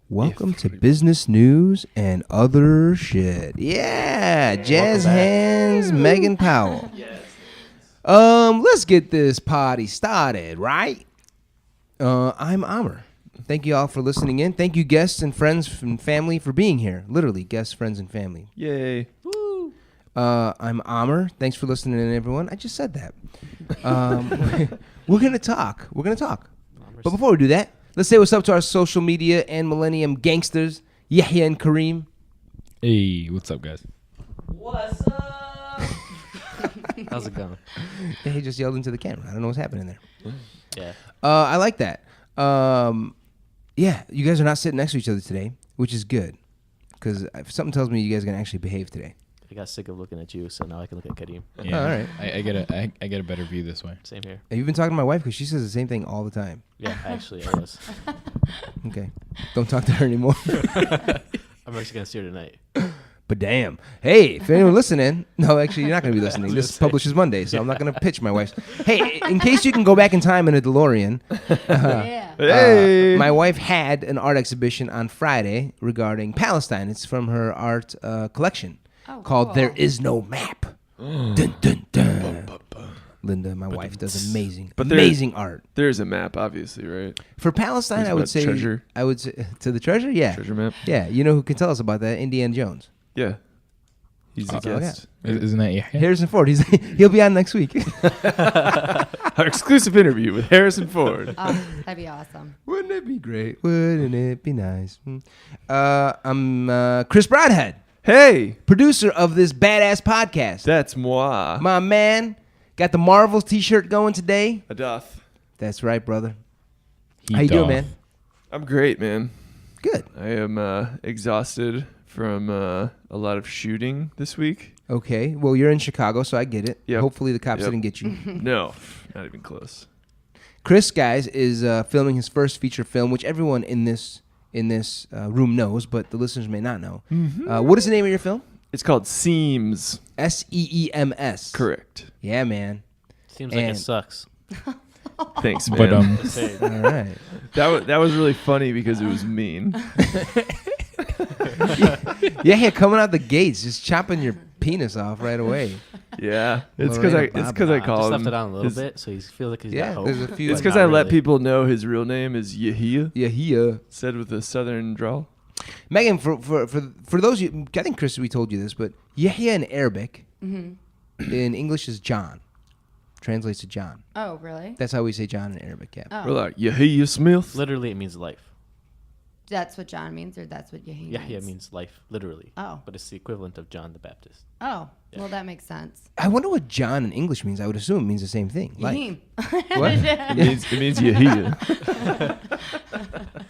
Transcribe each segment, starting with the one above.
Welcome to business news and other shit. Yeah, jazz hands, Meghan Powell. Let's get this party started, right? I'm Amr. Thank you all for listening in. Thank you, guests and friends and family, for being here. Literally, guests, friends, and family. Yay. Woo. I'm Amr. Thanks for listening in, everyone. I just said that. We're going to talk. But before we do that, let's say what's up to our social media and millennium gangsters, Yahya and Kareem. Hey, what's up, guys? What's up? How's it going? Yeah, he just yelled into the camera. I don't know what's happening there. Yeah. I like that. Yeah, you guys are not sitting next to each other today, which is good. Because something tells me you guys are going to actually behave today. I got sick of looking at you, so now I can look at Kareem. Yeah, all right. I get a better view this way. Same here. You've been talking to my wife because she says the same thing all the time. Yeah, actually, I was. Okay. Don't talk to her anymore. I'm actually going to see her tonight. But damn. Hey, if anyone listening, no, actually, you're not going to be listening. This publishes Monday, so I'm not going to pitch my wife's. Hey, in case you can go back in time in a DeLorean, Hey. my wife had an art exhibition on Friday regarding Palestine. It's from her art collection called cool. There Is No Map. Dun, dun, dun. Linda, my wife, does amazing art. There's a map, obviously, right? For Palestine, There's I would about say treasure. To the treasure, yeah. Treasure map. Yeah, you know who can tell us about that? Indiana Jones. Yeah. He's a Oh, guest. Isn't that Yahya? Harrison Ford. He'll be on next week. Our exclusive interview with Harrison Ford. Oh, that'd be awesome. Wouldn't it be great? Wouldn't it be nice? I'm Chris Broadhead, Hey, producer of this badass podcast. that's moi. My man got the Marvels t-shirt going today. A doth. That's right, brother. He How you doing, doth. man? I'm great, man. Good. I am exhausted from a lot of shooting this week. Okay. Well, you're in Chicago, so I get it. Yep. Hopefully the cops Yep. didn't get you. No, not even close. Chris, guys, is filming his first feature film, which everyone in this room knows, but the listeners may not know. What is the name of your film? It's called Seams. Seems. Correct. Yeah, man. Seems like And- it sucks. Thanks, man. But Just saying. All right. That was really funny because it was mean. Yeah, coming out the gates, just chopping your penis off right away. Yeah, it's Lorena because I Bobbitt. call just him. left it on a little his- bit, so he feels like he's Yeah, got hope. there's a few. It's But because not I let really. people know his real name is Yahya, Yeah, he. said with a southern drawl. Megan, for those of you, I think Chris, we told you this, but Yahya in Arabic, in English is John. Translates to John. Oh, really? That's how we say John in Arabic. Yeah. Oh, We're like Yahya Smith. Literally, it means life. that's what John means, or that's what Yahya Yahya means life, literally. Oh. But it's the equivalent of John the Baptist. Oh, Yeah. well, that makes sense. I wonder what John in English means. I would assume it means the same thing. Like, Yahim. what? It means Yahya.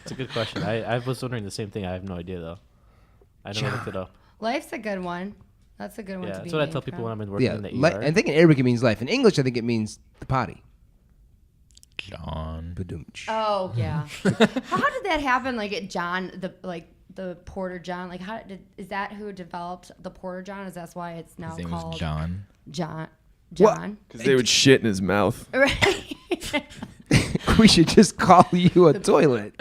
It's a good question. I was wondering the same thing. I have no idea, though. I never looked it up. Life's a good one. That's a good one Yeah, to be that's what I named tell people from. when I'm in working Yeah, in the ER. I think in Arabic it means life. In English, I think it means the potty. John. Badoomch. Oh, yeah. How did that happen? Like, John, the Porter John, like, is that who developed the Porter John? Is that why it's now His name called was John. John? What? John? Because they would shit in his mouth. Right. We should just call you a toilet.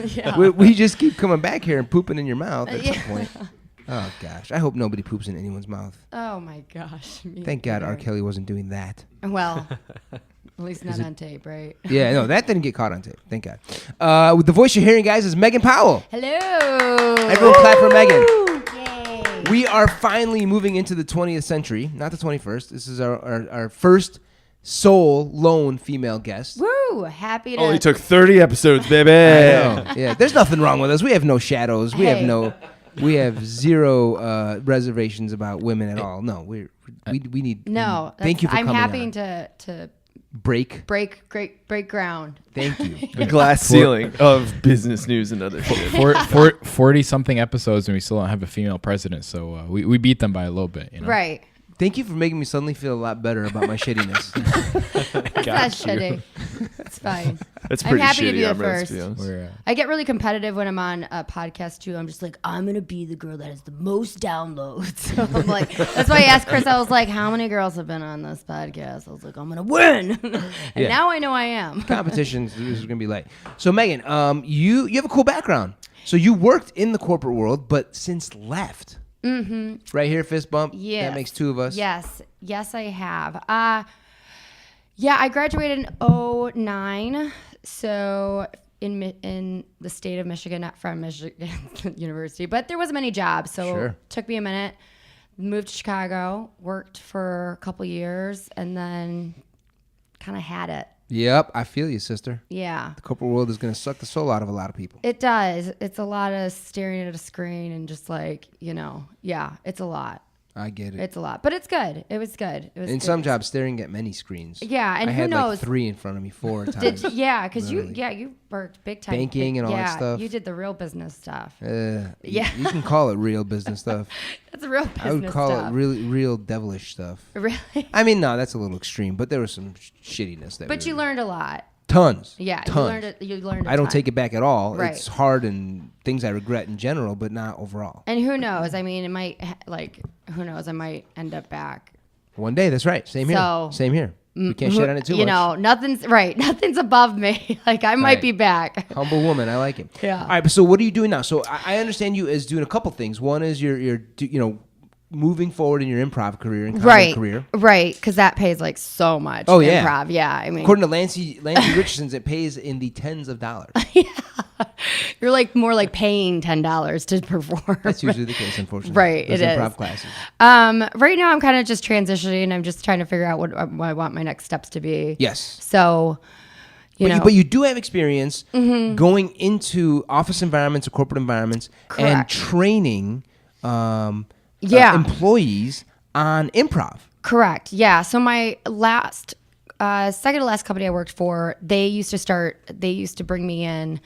Yeah. We just keep coming back here and pooping in your mouth at Yeah. some point. Oh, gosh. I hope nobody poops in anyone's mouth. Oh, my gosh. Me Thank God R. either. Kelly wasn't doing that. Well, at least not on tape, right? Yeah, no, that didn't get caught on tape. Thank God. With the voice you're hearing, guys, is Meghan Powell. Hello. Everyone clap for Meghan. Yay. We are finally moving into the 20th century, not the 21st. This is our first sole lone female guest. Woo! Happy to. Only took 30 episodes, baby. I know. Yeah, there's nothing wrong with us. We have no shadows. We Hey. we have zero reservations about women at all. No, we need. No, Thank you for I'm coming happy on. to break. break ground. Thank you. The glass ceiling of business news and other shit. 40 something episodes and we still don't have a female president, so we beat them by a little bit. You know? Right. Thank you for making me suddenly feel a lot better about my shittiness. It's not shitty. It's fine. That's I'm pretty happy to shitty. be the I'm gonna first. be honest. I get really competitive when I'm on a podcast too. I'm just like, I'm gonna be the girl that has the most downloads. So I'm like, that's why I asked Chris. I was like, how many girls have been on this podcast? I was like, I'm gonna win. And now I know I am. Competition is gonna be light. So Megan, you have a cool background. So you worked in the corporate world, but since left. Mm-hmm. Right here, fist bump. Yeah, That makes two of us. Yes, I have. Yeah, I graduated in 2009. So in the state of Michigan, not from Michigan University, but there wasn't many jobs. So it took me a minute. Moved to Chicago, worked for a couple years, and then kind of had it. Yep, I feel you, sister. Yeah. The corporate world is going to suck the soul out of a lot of people. It does. It's a lot of staring at a screen and just like, yeah, it's a lot. I get it. It's a lot, but it's good. It was good. In some jobs, staring at many screens. Yeah, and I who had knows? Like 3 in front of me 4 times. Because Literally. you worked big time. Banking and all that stuff. You did the real business stuff. Yeah. You Yeah. can call it real business stuff. That's real business stuff. I would call it real devilish stuff. Really? I mean, no, that's a little extreme, but there was some shittiness there. But you learned a lot. Tons. Yeah, Tons. you learned. I don't take it back at all. Right. It's hard and things I regret in general, but not overall. And who knows? I mean, it might who knows? I might end up back. One day, that's right. Same here. So, Same here. We can't shit on it too much. Nothing's above me. Like I might be back. Humble woman, I like it. Yeah. All right, but so what are you doing now? So I understand you as doing a couple things. One is you're moving forward in your improv career and comedy career. Right, because that pays like so much. Oh, yeah. Improv, yeah. I mean, According to Lancey Richardson's, it pays in the tens of dollars. you're like more like paying $10 to perform. That's usually the case, unfortunately. Right, Those it improv is. classes. Right now, I'm kind of just transitioning. I'm just trying to figure out what I want my next steps to be. Yes. So, But you do have experience going into office environments or corporate environments and training employees on improv. Correct. Yeah. So my second to last company I worked for, they used to bring me in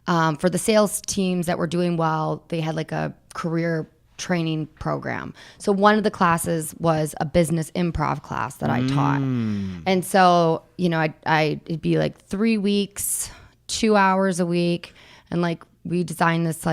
for the sales teams that were doing well. They had like a career training program. So one of the classes was a business improv class that I taught. And so, it'd be like 3 weeks, 2 hours a week. And like, we designed this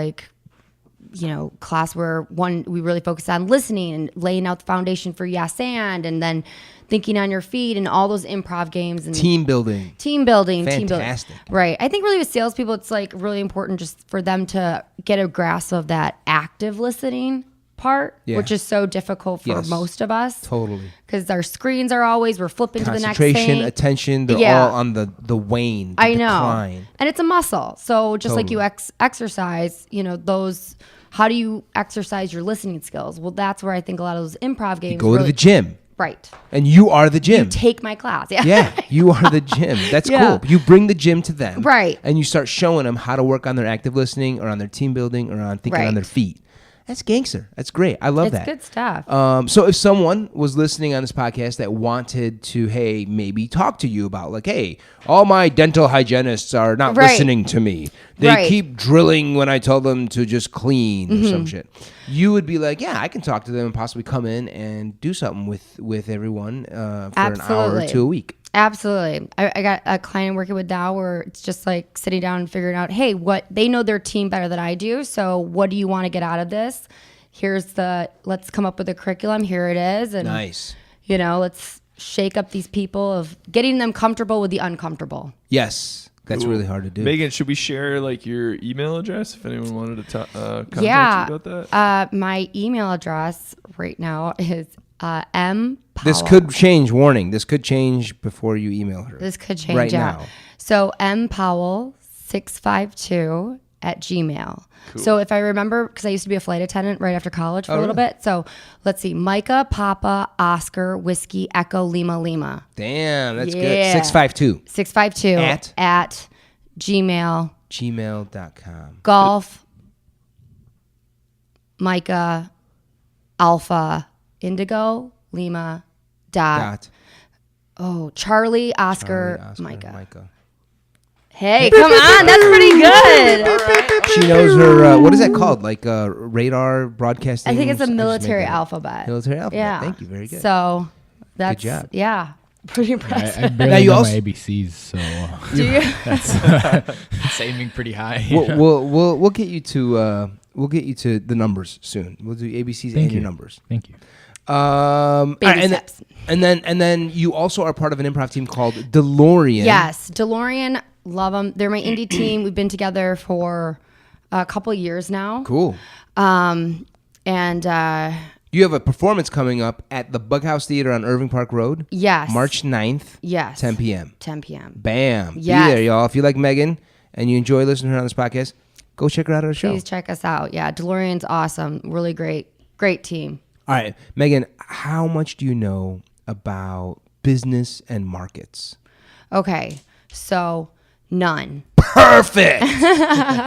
class where we really focused on listening and laying out the foundation for yes and then thinking on your feet and all those improv games and team building. Fantastic. Right. I think really with salespeople, it's like really important just for them to get a grasp of that active listening part, which is so difficult for most of us. Totally. Because our screens are we're flipping to the next thing. Concentration, attention, they're all on the wane, the decline. And it's a muscle. So just like you exercise, how do you exercise your listening skills? Well, that's where I think a lot of those improv games Go to the gym. Right. And you are the gym. You take my class. Yeah. Yeah, you are the gym. That's cool. You bring the gym to them. Right. And you start showing them how to work on their active listening or on their team building or on thinking on their feet. That's gangster. That's great. I love that. It's good stuff. So if someone was listening on this podcast that wanted to, maybe talk to you about all my dental hygienists are not listening to me. They keep drilling when I tell them to just clean or some shit. You would be like, yeah, I can talk to them and possibly come in and do something with everyone for an hour or two a week. Absolutely. I got a client I'm working with now where it's just like sitting down and figuring out, hey, what they know their team better than I do. So what do you want to get out of this? Let's come up with a curriculum. Here it is. And, nice. Let's shake up these people of getting them comfortable with the uncomfortable. Yes. That's really hard to do. Megan, should we share your email address if anyone wanted to contact you about that? My email address right now is M. Powell. This could change. Warning. This could change before you email her. This could change right now. So mpowell652 @gmail. Cool. So if I remember, because I used to be a flight attendant right after college for a little bit. So let's see. Micah, Papa, Oscar, Whiskey, Echo, Lima, Lima. Damn, that's good. 652. 652 at Gmail. Gmail.com. Golf, Micah, Alpha, Indigo, Lima, Charlie, Oscar, Micah. Hey, come on, that's pretty good. She knows her. What is that called? Like radar broadcasting. I think it's a I just made military that up. alphabet. Military alphabet. Yeah. Thank you. Very good. So that's job. Yeah, pretty impressive. I Now barely you know also- my ABCs, so Do you? that's aiming pretty high. We'll get you to the numbers soon. We'll do ABCs and you. your numbers. Thank you. Baby and steps. and then you also are part of an improv team called DeLorean. Yes, DeLorean, love them. They're my indie team. We've been together for a couple years now. Cool. And You have a performance coming up at the Bughouse Theater on Irving Park Road. yes, March 9th, yes, 10 p.m. 10 p.m. Bam. Yes. Be there, y'all. If you like Meghan and you enjoy listening to her on this podcast, go check her out at her show. Please check us out. Yeah, DeLorean's awesome. Really great team. All right, Meghan, how much do you know about business and markets? Okay, so none. Perfect.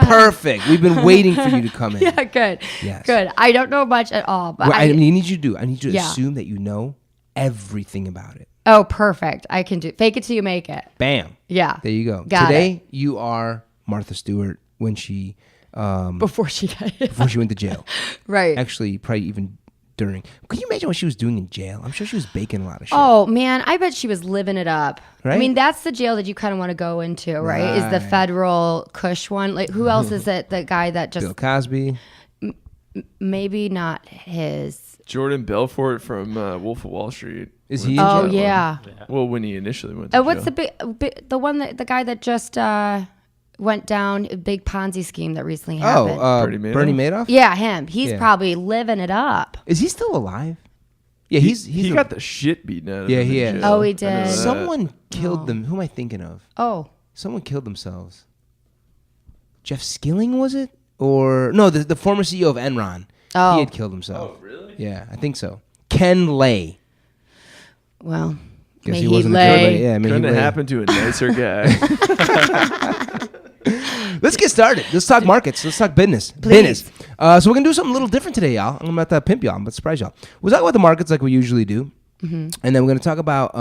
Perfect. We've been waiting for you to come in. Yeah, good. Yes. Good. I don't know much at all, but What I need you to do, I need you to Yeah. assume that you know everything about it. oh, perfect. I can do fake it till you make it. Bam. Yeah. There you go. Got Today, you are Martha Stewart when she Before she got it. before she went to jail. Right. Actually, probably even during. Can you imagine what she was doing in jail? I'm sure she was baking a lot of shit. Oh man, I bet she was living it up. I Right? mean, that's the jail that you kind of want to go into, right? Is the Right. federal Kush one? Like, who else is it? The guy that just Bill Cosby. maybe not his. Jordan Belfort from Wolf of Wall Street. Is he in Oh jail? yeah. Well, when he initially went to What's jail. the one that the guy that just went down a big Ponzi scheme that recently Oh, happened? Bernie Madoff? Yeah, him. He's Yeah. probably living it up. Is he still alive? Yeah, he's he a- got the shit beaten out of Yeah, him. he in has. jail. Oh, he I know did. that. Someone killed them. Who am I thinking of? Oh, Someone killed themselves. Jeff Skilling, was it? Or no, the former CEO of Enron. Oh. He had killed himself. Oh, really? Yeah, I think so. Ken Lay. well. Guess may he he wasn't a lay. good lay. Yeah, may he Couldn't have lay. happened to a nicer guy. Let's get started. Let's talk markets. Let's talk business. Please. Business. So we're gonna do something a little different today, y'all. I'm about to pimp y'all. I'm about to surprise y'all. We'll talk about the markets like we usually do, and then we're gonna talk about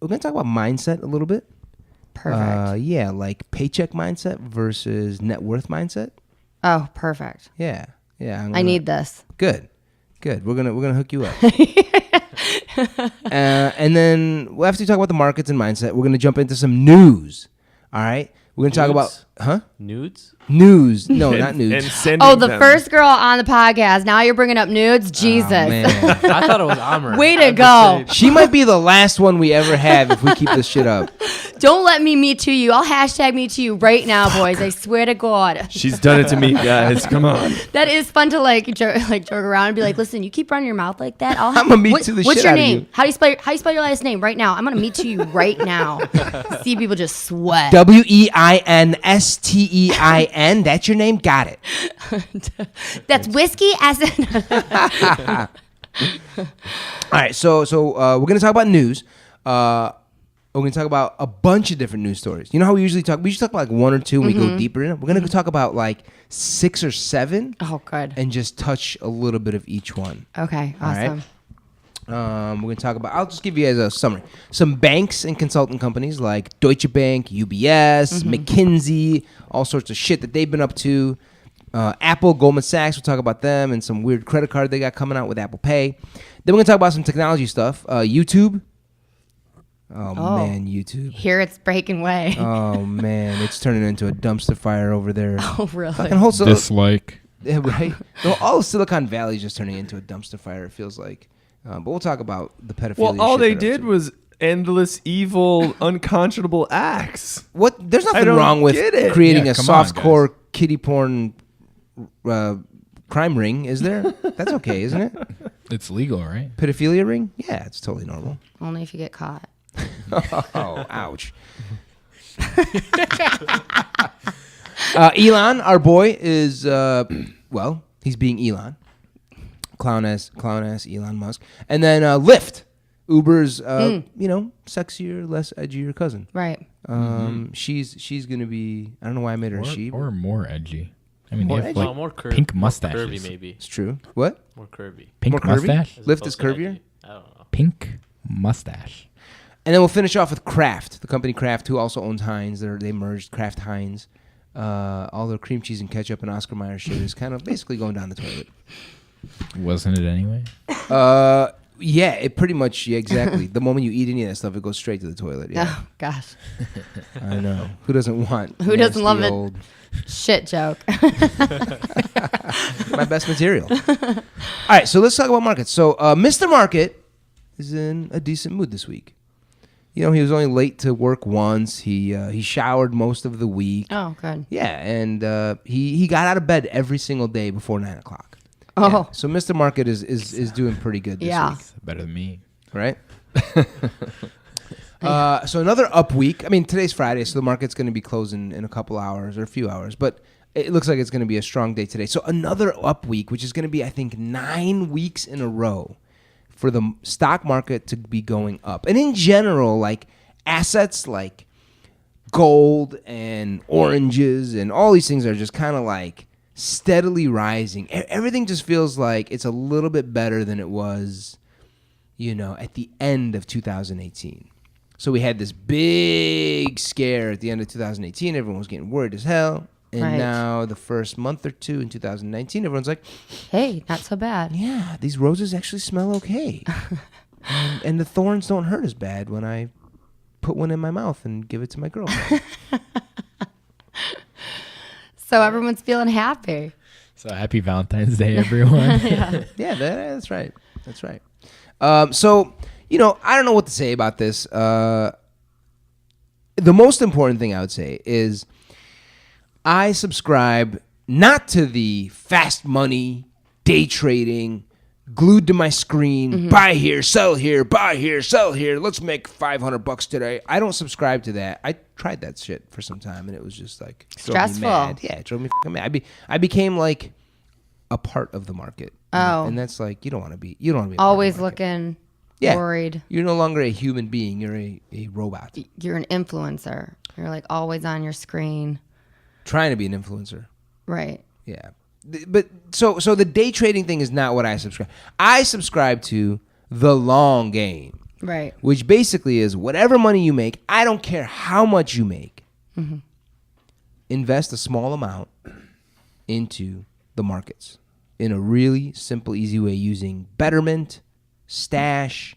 mindset a little bit. Perfect. Yeah, like paycheck mindset versus net worth mindset. Oh, perfect. Yeah, yeah. I need this. Good. We're gonna hook you up. And then after we talk about the markets and mindset, we're gonna jump into some news. All right. We're gonna talk Nudes? about Nudes? news. No, not And news. sending Oh, the them. first girl on the podcast. Now you're bringing up nudes. Jesus. Oh, man. I thought it was Amr. Way to I'm just go. saying. She might be the last one we ever have if we keep this shit up. Don't let me meet to you. I'll hashtag me to you right now, boys. I swear to God. She's done it to me, guys. Come on. That is fun to like joke around and be like, listen, you keep running your mouth like that. I'ma meet to the What's shit your out of name? you. How do you spell your last name right now? I'm gonna meet to you right now. See people just sweat. WEINSTEIN. That's your name? Got it. That's whiskey as All right. So we're going to talk about news. We're going to talk about a bunch of different news stories. You know how we usually talk? We usually talk about like one or two and we go deeper in it. We're going to talk about like 6 or 7 Oh, good. and just touch a little bit of each one. Okay, All right. awesome. We're going to talk about, I'll just give you guys a summary. Some banks and consulting companies like Deutsche Bank, UBS, McKinsey, all sorts of shit that they've been up to. Apple, Goldman Sachs, we'll talk about them and some weird credit card they got coming out with Apple Pay. Then we're going to talk about some technology stuff. YouTube. Oh, man, YouTube. Here it's breaking way. Oh, man, it's turning into a dumpster fire over there. Oh, really? Fucking whole Dislike. Yeah, right? No, all of Silicon Valley is just turning into a dumpster fire, it feels like. But we'll talk about the pedophilia. Well, all shit they they're up did to. was endless, evil, unconscionable acts. What? There's nothing don't wrong with get it. creating Yeah, a come on, softcore kiddie porn crime ring, is there? That's okay, isn't it? It's legal, right? Pedophilia ring? Yeah, it's totally normal. Only if you get caught. Oh, ouch. Elon, our boy, is well, he's being Elon. Clown ass Elon Musk. And then Lyft, Uber's sexier, less edgier cousin. Right. She's gonna be, I don't know why I made her a she. Or more edgy. I mean, More they have edgy? like More curvy. pink More mustaches. curvy, maybe. It's true. What? More curvy. Pink More curvy? mustache? Lyft is curvier? I don't know. Pink mustache. And then we'll finish off with Kraft, the company Kraft, who also owns Heinz. They merged Kraft Heinz. All their cream cheese and ketchup and Oscar Mayer shit is kind of basically going down the toilet. Wasn't it anyway? Yeah, it pretty much, yeah, exactly. The moment you eat any of that stuff, it goes straight to the toilet. Yeah. Oh gosh. I know. Who doesn't want? Who doesn't love nasty it? old- Shit joke. My best material. All right, so let's talk about markets. So Mr. Market is in a decent mood this week. You know, he was only late to work once. He showered most of the week. Oh, good. Yeah, and he got out of bed every single day before 9 o'clock. Oh. Yeah, so Mr. Market is doing pretty good this Yeah. week, Better than me. right? So another up week. I mean, today's Friday, so the market's going to be closing in a couple hours or a few hours, but it looks like it's going to be a strong day today. So another up week, which is going to be, I think, 9 weeks in a row for the stock market to be going up. And in general, like assets like gold and oranges and all these things are just kind of like steadily rising. Everything just feels like it's a little bit better than it was, you know, at the end of 2018. So we had this big scare at the end of 2018. Everyone was getting worried as hell. And Right. now the first month or two in 2019, everyone's like, Hey, not so bad. yeah, these roses actually smell okay. and the thorns don't hurt as bad when I put one in my mouth and give it to my girlfriend. So everyone's feeling happy. So happy Valentine's Day, everyone. Yeah, that's right. That's right. So, you know, I don't know what to say about this. The most important thing I would say is I subscribe not to the fast money, day trading, glued to my screen, buy here, sell here, buy here, sell here. Let's make $500 today. I don't subscribe to that. I tried that shit for some time, and it was just like drove Stressful. me mad. Yeah, it drove me fucking mad. I became like a part of the market. Oh. And that's like, you don't want to be. You don't want to be a Always part of the market. looking worried. You're no longer a human being. You're a robot. You're an influencer. You're like always on your screen. Trying to be an influencer. Right. Yeah. But so the day trading thing is not what I subscribe. I subscribe to the long game, Right. which basically is whatever money you make, I don't care how much you make, invest a small amount into the markets in a really simple, easy way using Betterment, Stash,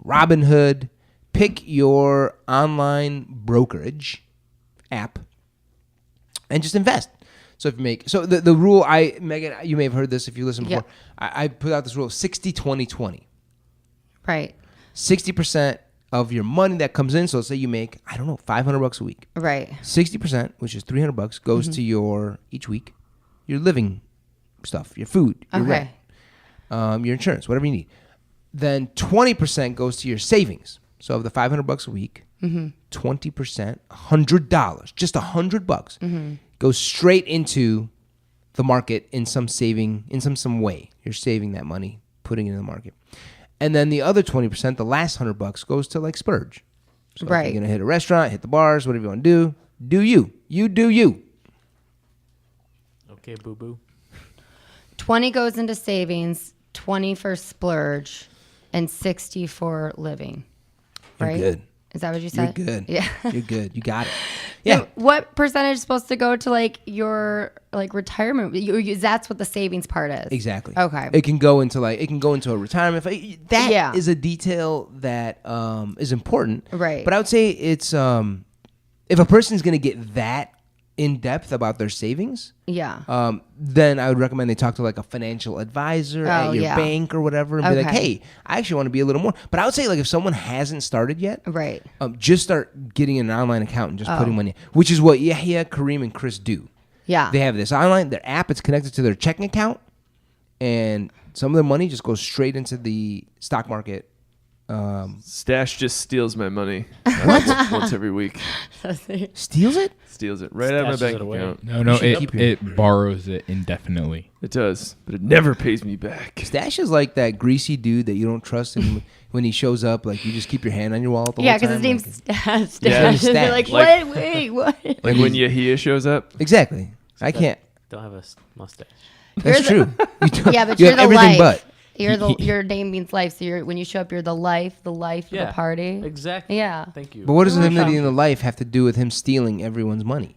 Robinhood. Pick your online brokerage app and just invest. So if you make, so the rule, Megan, you may have heard this if you listened before. Yeah. I put out this rule: 60-20-20. Right. 60% of your money that comes in. So let's say you make, I don't know, $500 a week. Right. 60%, which is $300, goes to your each week, your living stuff, your food, your Okay. rent, your insurance, whatever you need. Then 20% goes to your savings. So of the $500 a week, 20%, $100, just $100 goes straight into the market in some way. You're saving that money, putting it in the market. And then the other 20%, the last $100 goes to like splurge. So if Right. you're gonna hit a restaurant, hit the bars, whatever you want to do you. You do you. Okay, boo boo. 20 goes into savings, 20 for splurge, and 60 for living. You're Right? good. Is that what you said? You're good. Yeah. You're good. You got it. Yeah. So what percentage is supposed to go to like your like retirement? That's what the savings part is. Exactly. Okay. It can go into a retirement. That is Yeah. a detail that is important. Right. But I would say it's if a person's going to get that in depth about their savings, Yeah. then I would recommend they talk to like a financial advisor at your yeah. bank or whatever, and be like, Okay. hey, I actually want to be a little more. But I would say like if someone hasn't started yet, Right. just start getting an online account and just putting money, which is what Yahya, Kareem, and Chris do. Yeah. They have this online, their app, it's connected to their checking account, and some of their money just goes straight into the stock market. Stash just steals my money once every week. Steals it? Steals it right out of my Stashes bank it away. account. No, should keep it borrows it indefinitely. It does, but it never pays me back. Stash is like that greasy dude that you don't trust, and when he shows up, like you just keep your hand on your wallet the Yeah, whole time. because his name's like, Stash. Yeah, Stash. They're like, Stash. what? Wait, what? Like when Yahia shows up. exactly. I can't. Don't have a mustache. That's true. You don't, Yeah, but you you're have the everything life. but. Your name means life. So when you show up, you're the life of the party. Exactly. Yeah. Thank you. But what does him leading the life have to do with him stealing everyone's money?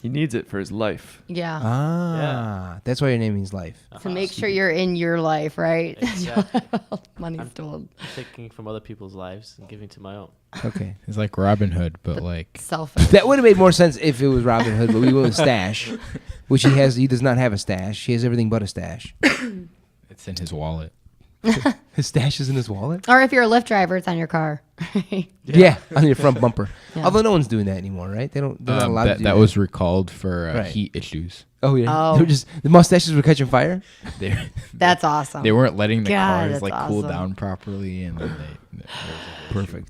He needs it for his life. Yeah. That's why your name means life. To make sure you're in your life, right? Exactly. Money's stolen. Taking from other people's lives and giving to my own. Okay. It's like Robin Hood, but like Selfish. That would have made more sense if it was Robin Hood, but we went with stash, which he does not have a stash. He has everything but a stash. it's in his wallet. His stash is in his wallet? Or if you're a Lyft driver, it's on your car. Yeah, on your front bumper. Yeah. Although no one's doing that anymore, right? They're not allowed to do that was recalled for Right. heat issues. Oh, yeah. Oh. They were the mustaches were catching fire? That's awesome. They weren't letting the God, cars that's cool awesome. down properly, and then Perfect.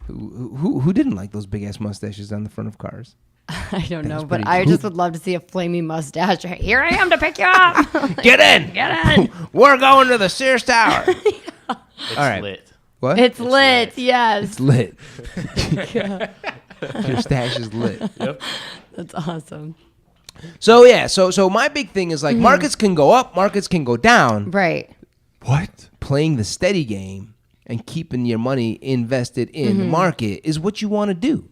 Who didn't like those big-ass mustaches on the front of cars? I don't know, was but pretty I cool. just would love to see a flaming mustache. Here I am to pick you up. Get in! Get in. We're going to the Sears Tower. It's All right. lit. What? It's lit. lit. Yes. It's lit. Your stash is lit. Yep. That's awesome. So yeah, so my big thing is like markets can go up, markets can go down. Right. What? Playing the steady game and keeping your money invested in the market is what you want to do.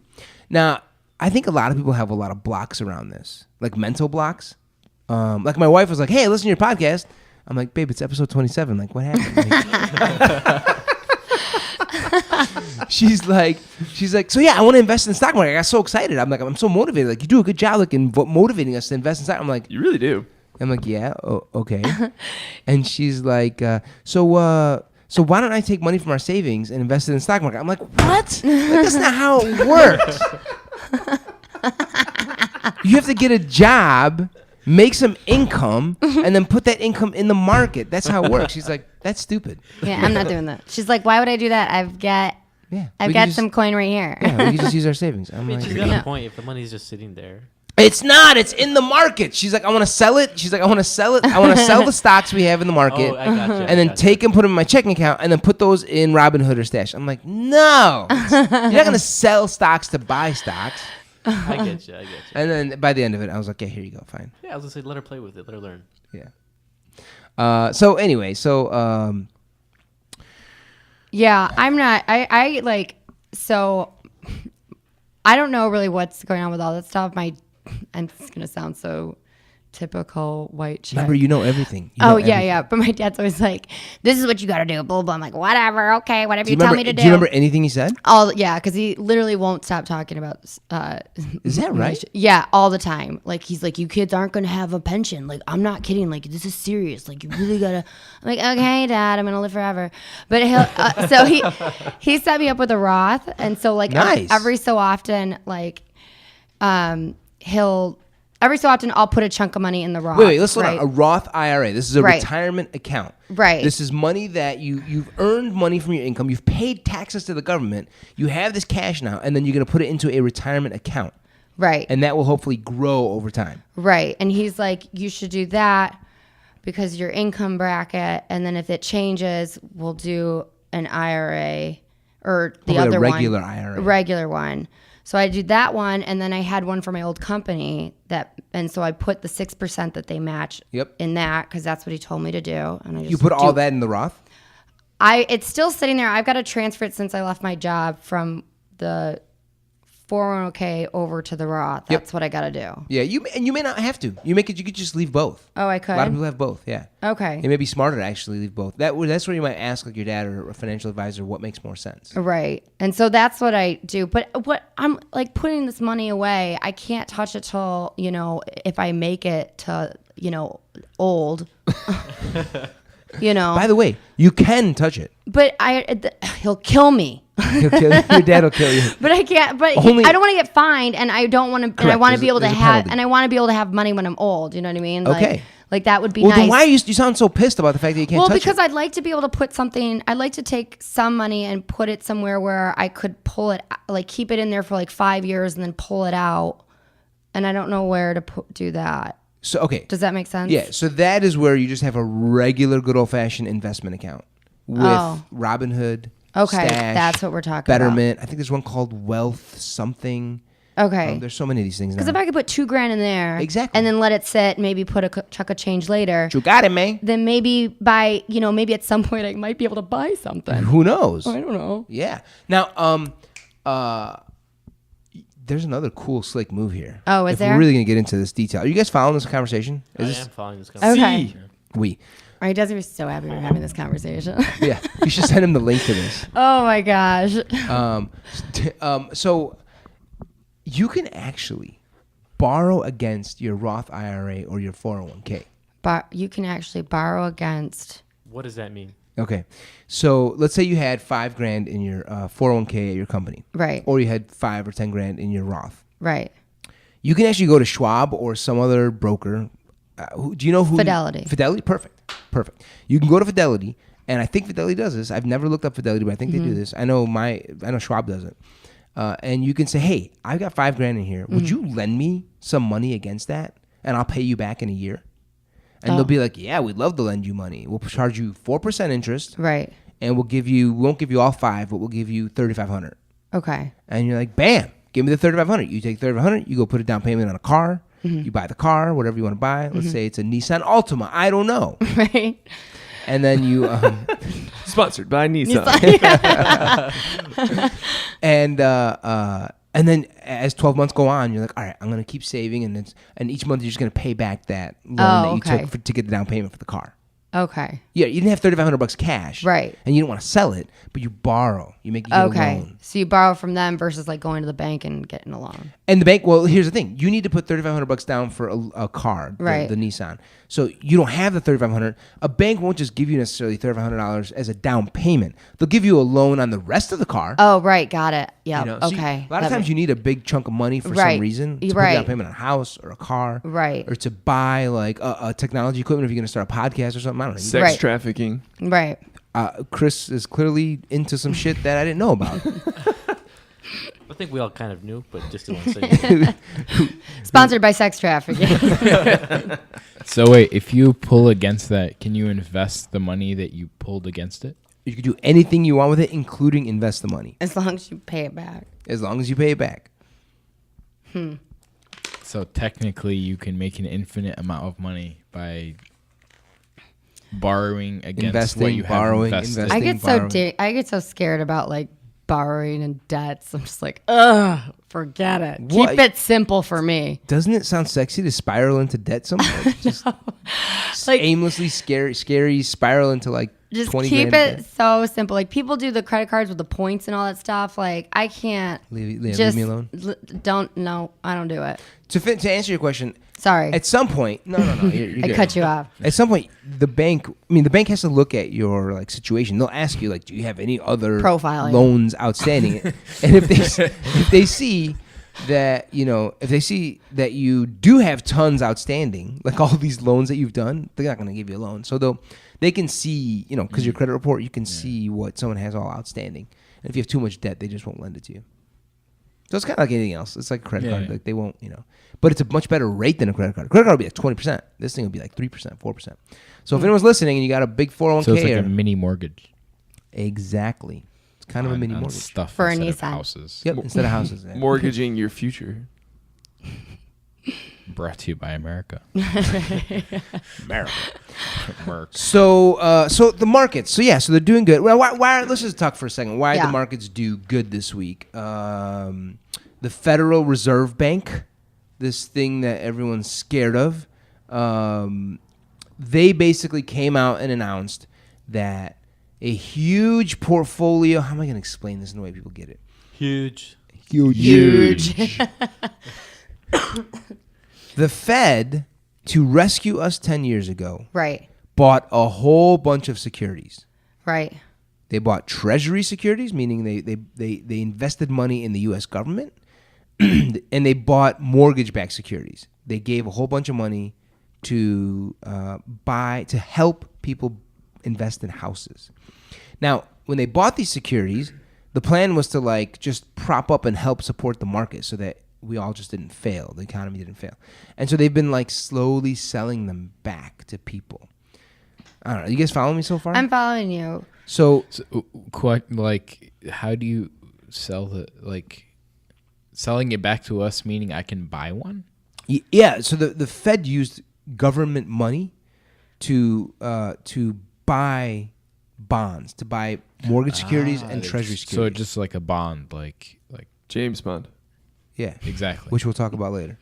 Now, I think a lot of people have a lot of blocks around this, like mental blocks. Like my wife was like, "Hey, listen to your podcast." I'm like, "Babe, it's episode 27. Like, what happened?" Like, she's like, "So yeah, I want to invest in the stock market." I got so excited. I'm like, I'm so motivated. Like, you do a good job, like, in motivating us to invest in stock. I'm like, You really do. yeah, okay. And she's like, so why don't I take money from our savings and invest it in the stock market? I'm like, what? Like, that's not how it works. You have to get a job, make some income, and then put that income in the market. That's how it works. She's like, that's stupid. Yeah, I'm not doing that. She's like, why would I do that? I've got some coin right here. Yeah, we can just use our savings. I'm I mean, like, she's got a point. If the money's just sitting there. it's not. It's in the market. She's like, I want to sell it. She's like, I want to sell it. I want to sell the stocks we have in the market. Oh, I gotcha. And then take and put them in my checking account and then put those in Robinhood or Stash. I'm like, no. You're not going to sell stocks to buy stocks. I get you. And then by the end of it, I was like, yeah, here you go. Fine. Yeah, I was going to say, let her play with it. Let her learn. Yeah. So anyway, Yeah, I'm not. I like, so I don't know really what's going on with all that stuff. I'm just going to sound so typical white chick. remember, you know everything. You know everything. Yeah. But my dad's always like, this is what you got to do. Blah, blah. I'm like, whatever. Okay. Whatever you remember, tell me to do. Do you remember anything he said? Because he literally won't stop talking about. Is that right? Yeah, all the time. Like, he's like, you kids aren't going to have a pension. Like, I'm not kidding. Like, this is serious. Like, you really got to. I'm like, okay, Dad, I'm going to live forever. But he'll. So he set me up with a Roth. And so, like, nice. every so often, like, every so often I'll put a chunk of money in the Roth. Wait, let's slow down. A Roth IRA. This is a Right. retirement account. Right. This is money that you've earned money from your income. You've paid taxes to the government. You have this cash now, and then you're going to put it into a retirement account. Right. And that will hopefully grow over time. Right. And he's like, you should do that because your income bracket, and then if it changes, we'll do an IRA or the Probably other a one. regular IRA. Regular one. So I did that one, and then I had one for my old company and so I put the 6% that they match in that because that's what he told me to do. And I just You put all that in the Roth? It's still sitting there. I've got to transfer it since I left my job from the 401k over to the Roth. That's what I got to do. Yeah, you may not have to. You could just leave both. Oh, I could? A lot of people have both, yeah. Okay. It may be smarter to actually leave both. That's where you might ask like your dad or a financial advisor what makes more sense. Right. And so that's what I do. But what I'm like putting this money away, I can't touch it till, if I make it to, old. By the way, you can touch it. But he'll kill me. Your dad will kill you. But I can't. But I don't want to get fined, and I don't want to. And I want to be able to have. And I want to be able to have money when I'm old. You know what I mean? Okay. Like that would be well, nice. Then why you sound so pissed about the fact that you can't touch it? Well, because I'd like to be able to put something. I'd like to take some money and put it somewhere where I could pull it, like keep it in there for like 5 years and then pull it out. And I don't know where to do that. So okay. Does that make sense? Yeah. So that is where you just have a regular, good old fashioned investment account with Robinhood. Okay, Stash, that's what we're talking Betterment. about. I think there's one called Wealth something. Okay. There's so many of these things now. Because if I could put $2,000 in there, Exactly. and then let it sit, maybe put a chunk of change later, You got it, man. then maybe maybe at some point I might be able to buy something. Who knows? I don't know. Yeah. Now, there's another cool, slick move here. Oh, is if there? We're really gonna get into this detail. Are you guys following this conversation? I Is am following this Okay. conversation. we? All right, Desiree was so happy we were having this conversation. Yeah. You should send him the link to this. Oh my gosh. So you can actually borrow against your Roth IRA or your 401k. But you can actually borrow against. What does that mean? Okay. So let's say you had $5,000 in your 401k at your company. Right. Or you had $5 or $10,000 in your Roth. Right. You can actually go to Schwab or some other broker. Do you know who? Fidelity. Fidelity? Perfect. You can go to Fidelity, and I think Fidelity does this. I've never looked up Fidelity, but I think they do this. I know Schwab does it. And you can say, hey, I've got $5,000 in here. Would you lend me some money against that? And I'll pay you back in a year. And they'll be like, yeah, we'd love to lend you money. We'll charge you 4% interest. Right. And we won't give you all 5, but we'll give you $3,500. Okay. And you're like, bam, give me the $3,500. You take $3,500, you go put a down payment on a car. You buy the car, whatever you want to buy. Let's say it's a Nissan Altima. I don't know. Right. And then you Sponsored by Nissan. and then as 12 months go on, you're like, all right, I'm going to keep saving, and each month you're just going to pay back that loan that you took to get the down payment for the car. Okay. Yeah, you didn't have $3,500 cash, Right. And you didn't want to sell it, but you borrow. You get a loan. So you borrow from them versus like going to the bank and getting a loan. And the bank, well, here's the thing: you need to put $3,500 down for a car, Right. the Nissan. So you don't have the $3,500. A bank won't just give you necessarily $3,500 as a down payment. They'll give you a loan on the rest of the car. Oh, right. Got it. Yeah. So Okay. a lot of times you need a big chunk of money for Right. some reason to You're put right. down payment on a house or a car, Right. Or to buy like a technology equipment if you're going to start a podcast or something. I don't know. Sex Right. trafficking. Right. Chris is clearly into some shit that I didn't know about. I think we all kind of knew, but just didn't want to say it. Sponsored by sex trafficking. So wait, if you pull against that, can you invest the money that you pulled against it? You can do anything you want with it, including invest the money, As long as you pay it back. as long as you pay it back. So technically, you can make an infinite amount of money by borrowing against what you borrowing, have invested. investing. I get so scared about like borrowing and debts. I'm just like, ugh, forget it. What? Keep it simple for me. Doesn't it sound sexy to spiral into debt somewhere? Just Like- aimlessly scary spiral into like Just 20 keep grand it so simple. Like people do the credit cards with the points and all that stuff. Like I can't. Leave just me alone. I don't do it. To answer your question, Sorry, at some point, no, you're I good. cut you off. At some point, the bank has to look at your like situation. They'll ask you like, do you have any other Profiling. loans outstanding? And if they see that you do have tons outstanding, like all these loans that you've done, they're not going to give you a loan. So they can see, because your credit report, you can see what someone has all outstanding. And if you have too much debt, they just won't lend it to you. So it's kind of like anything else. It's like a credit card. Yeah. Like they won't, but it's a much better rate than a credit card. A credit card will be like 20%. This thing will be like 3%, 4%. So if anyone's listening and you got a big 401k, So it's like a mini mortgage. exactly, it's kind of a mini on mortgage. stuff For a instead of Nissan. houses. Yep, instead of houses. Yeah. Mortgaging your future. Brought to you by America. America. Merc. So the markets. So they're doing good. Well, why? Let's just talk for a second. Why Yeah. the markets do good this week? The Federal Reserve Bank, this thing that everyone's scared of, they basically came out and announced that a huge portfolio. How am I going to explain this in a way people get it? Huge. Huge. The Fed, to rescue us 10 years ago, Right. bought a whole bunch of securities. Right. They bought treasury securities, meaning they invested money in the U.S. government, and they bought mortgage-backed securities. They gave a whole bunch of money to help people invest in houses. Now, when they bought these securities, the plan was to like just prop up and help support the market so that we all just didn't fail. The economy didn't fail. And so they've been like slowly selling them back to people. I don't know. You guys follow me so far? I'm following you. So So, quite like, how do you sell the selling it back to us, meaning I can buy one? Yeah. So the Fed used government money to buy bonds, to buy mortgage securities and treasury securities. So just like a bond, like James Bond. yeah, exactly. which we'll talk about later.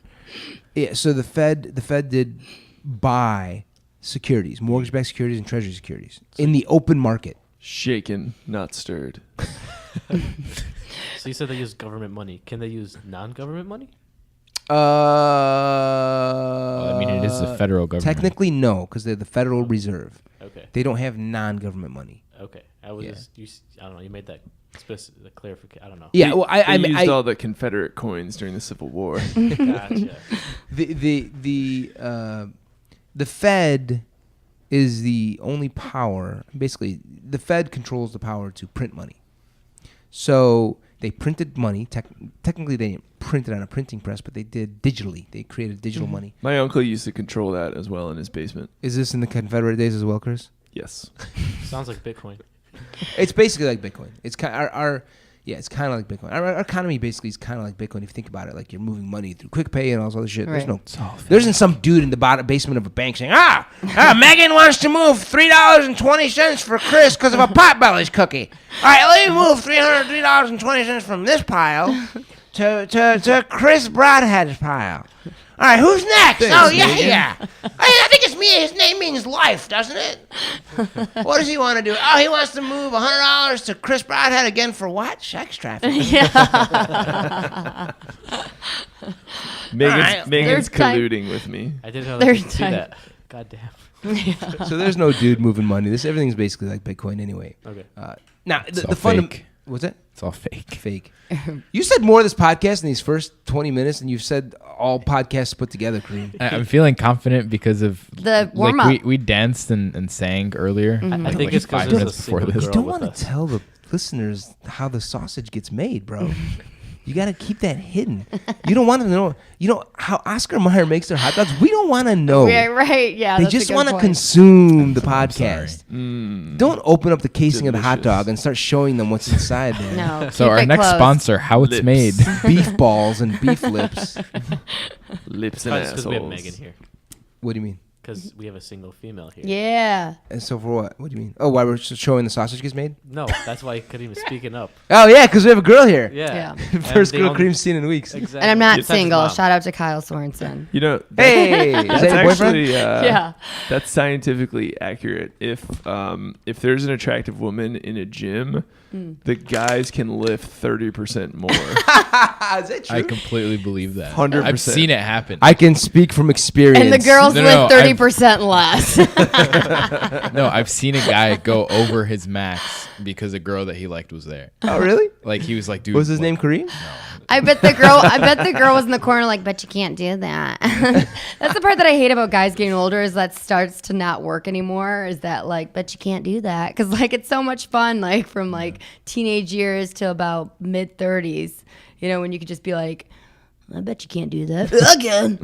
Yeah. So the Fed did buy securities, mortgage-backed securities and treasury securities in the open market. Shaken, not stirred. So you said they use government money. Can they use non-government money? Well, I mean, it is the federal government. Technically, no, because they're the Federal Reserve. Okay. They don't have non-government money. Okay. I was Yeah. I don't know. You made that specific clarification. I don't know. Yeah, well, They used all the Confederate coins during the Civil War. Gotcha. The Fed is the only power. Basically, the Fed controls the power to print money. So they printed money. Technically, they didn't print it on a printing press, but they did digitally. They created digital money. My uncle used to control that as well in his basement. Is this in the Confederate days as well, Chris? Yes. Sounds like Bitcoin. It's basically like Bitcoin. It's kind it's kind of like Bitcoin. Our economy basically is kind of like Bitcoin if you think about it. Like you're moving money through QuickPay and all this other shit. Right. There isn't some dude in the basement of a bank saying, Megan wants to move $3.20 for Chris because of a Potbelly's cookie. All right, let me move $303.20 from this pile to Chris Broadhead's pile. All right, who's next? Thanks, Yeah. I think it's me. His name means life, doesn't it? What does he want to do? Oh, he wants to move $100 to Chris Broadhead again for what? Sex trafficking. Megan's They're colluding with me. I didn't know They're they could do tight. that. God damn. So there's no dude moving money. Everything's basically like Bitcoin anyway. Okay. Now, It's the all fun. fake. What's that? It's all fake. Fake. You said more of this podcast in these first 20 minutes than you've said all podcasts put together, Kareem. I'm feeling confident because of The warm-up. we danced and sang earlier. I think it's because 5 there's a minutes before single this. You girl don't with want to us. tell the listeners how the sausage gets made, bro. You got to keep that hidden. You don't want them to know. You know how Oscar Mayer makes their hot dogs? We don't want to know. Right. Yeah. They that's a just good want to point. consume the I'm podcast. Mm. Don't open up the casing of the hot Delicious. dog and start showing them what's inside there. No. So keep our it next closed. sponsor, how it's Lips. made. Beef balls and beef lips. Lips and Because assholes. we have Megan here. What do you mean? Because we have a single female here. Yeah. And so for what? What do you mean? Oh, why we're showing the sausage gets made? No, that's why I couldn't even speaking up. Oh, yeah, because we have a girl here. Yeah. Yeah. First And girl they Kareem's seen in weeks. Exactly. And I'm not Besides his single. mom. Shout out to Kyle Sorensen. You know, Hey, is that's that your boyfriend? actually Yeah. that's scientifically accurate. If there's an attractive woman in a gym, the guys can lift 30% more. Is that true? I completely believe that. 100%. I've seen it happen. I can speak from experience. And the girls No, live 30% less. No, I've seen a guy go over his max because a girl that he liked was there. Oh, really? Like he was like, dude, Was his what- name Kareem? I bet the girl was in the corner like, bet you can't do that. That's the part that I hate about guys getting older is that starts to not work anymore. Is that like, bet you can't do that because like it's so much fun like from like teenage years to about mid 30s. You know when you could just be like, I bet you can't do that again.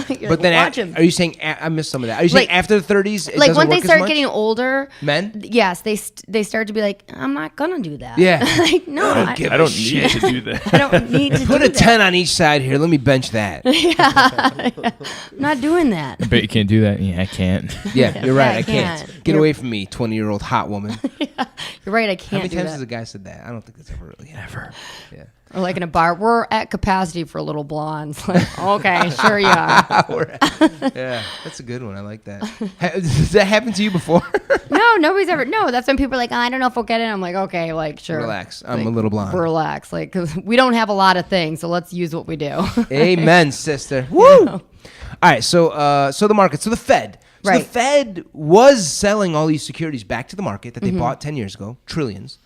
Like, But then, watch him. are you saying I missed some of that? Are you saying Like- after the 30s? It Like doesn't when they work as start much? getting older, Men? yes, they start to be like, I'm not gonna do that. Yeah. Like no, I give I don't need to do that. I don't need to Put do a that. 10 on each side here. Let me bench that. I'm not doing that. I bet you can't do that. Yeah, I can't. Yeah, you're right. Yeah, I I can't. can't. Get away from me, 20-year-old hot woman. You're right. I How can't many do times has that. a guy said that? I don't think that's ever really happened. Yeah. Or like in a bar, we're at capacity for little blondes. Like, okay, sure you are. Yeah, that's a good one. I like that. Does that happen to you before? No, nobody's ever. No, that's when people are like, oh, I don't know if we'll get it. I'm like, okay, like sure. Relax. I'm Like, a little blonde. Relax, like because we don't have a lot of things, so let's use what we do. Amen, sister. Woo! All right, so the market, so the Fed. So Right. the Fed was selling all these securities back to the market that they Mm-hmm. bought 10 years ago, trillions,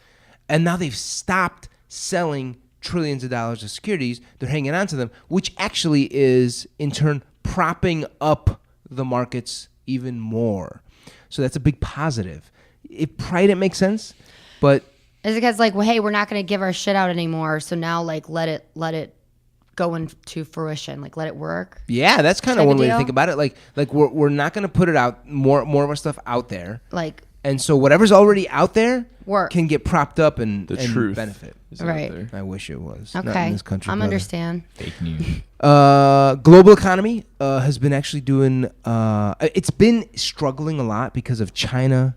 and now they've stopped selling trillions of dollars of securities. They're hanging on to them, which actually is, in turn, propping up the markets even more. So that's a big positive. It probably didn't make sense, but It's because like, well, hey, we're not going to give our shit out anymore, so now like let it go into fruition, like let it work. yeah, that's kind of Type of one way to deal. think about it. Like we're not going to put it out more of our stuff out there. Like And so whatever's already out there Work. can get propped up and truth benefit. is out Right. there. I wish it was. Not in Okay. this country, I'm brother. understand. Fake news. Global economy has been actually doing. It's been struggling a lot because of China.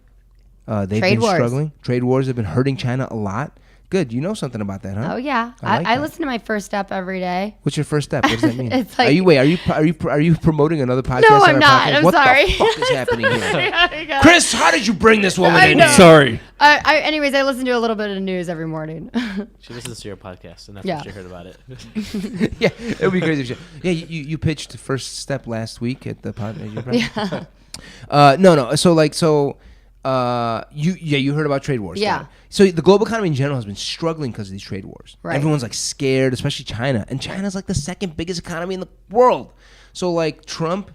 They've Trade been wars. struggling. Trade wars have been hurting China a lot. Good, you know something about that, huh? Oh yeah, I like I that. listen to my first step every day. What's your first step? What does that mean? It's are like- you promoting another podcast? No, on I'm our not. podcast? I'm what sorry. the fuck is happening here? I Chris, how did you bring this woman I in know. here? Sorry. anyways, I listen to a little bit of the news every morning. She listens to your podcast, and that's Yeah. what she heard about it. Yeah, it would be crazy. If yeah, you pitched the first step last week at the podcast. Yeah. No. You heard about trade wars. Yeah. Got it. So the global economy in general has been struggling because of these trade wars. Right. Everyone's like scared, especially China, and China's like the second biggest economy in the world. So like Trump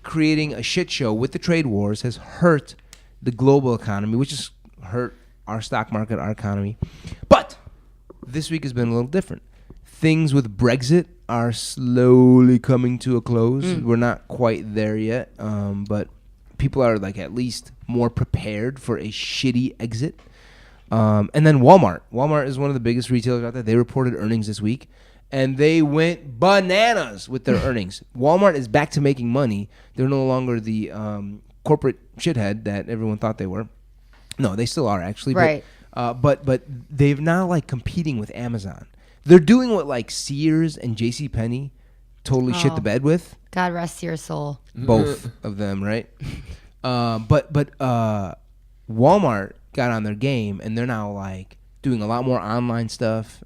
creating a shit show with the trade wars has hurt the global economy, which has hurt our stock market, our economy. But this week has been a little different. Things with Brexit are slowly coming to a close. We're not quite there yet, but people are like at least more prepared for a shitty exit. And then Walmart. Walmart is one of the biggest retailers out there. They reported earnings this week, and they went bananas with their earnings. Walmart is back to making money. They're no longer the corporate shithead that everyone thought they were. No, they still are actually. Right. But they've now like competing with Amazon. They're doing what like Sears and JCPenney totally shit the bed with. God rest your soul. Both of them, right? But Walmart got on their game, and they're now like doing a lot more online stuff.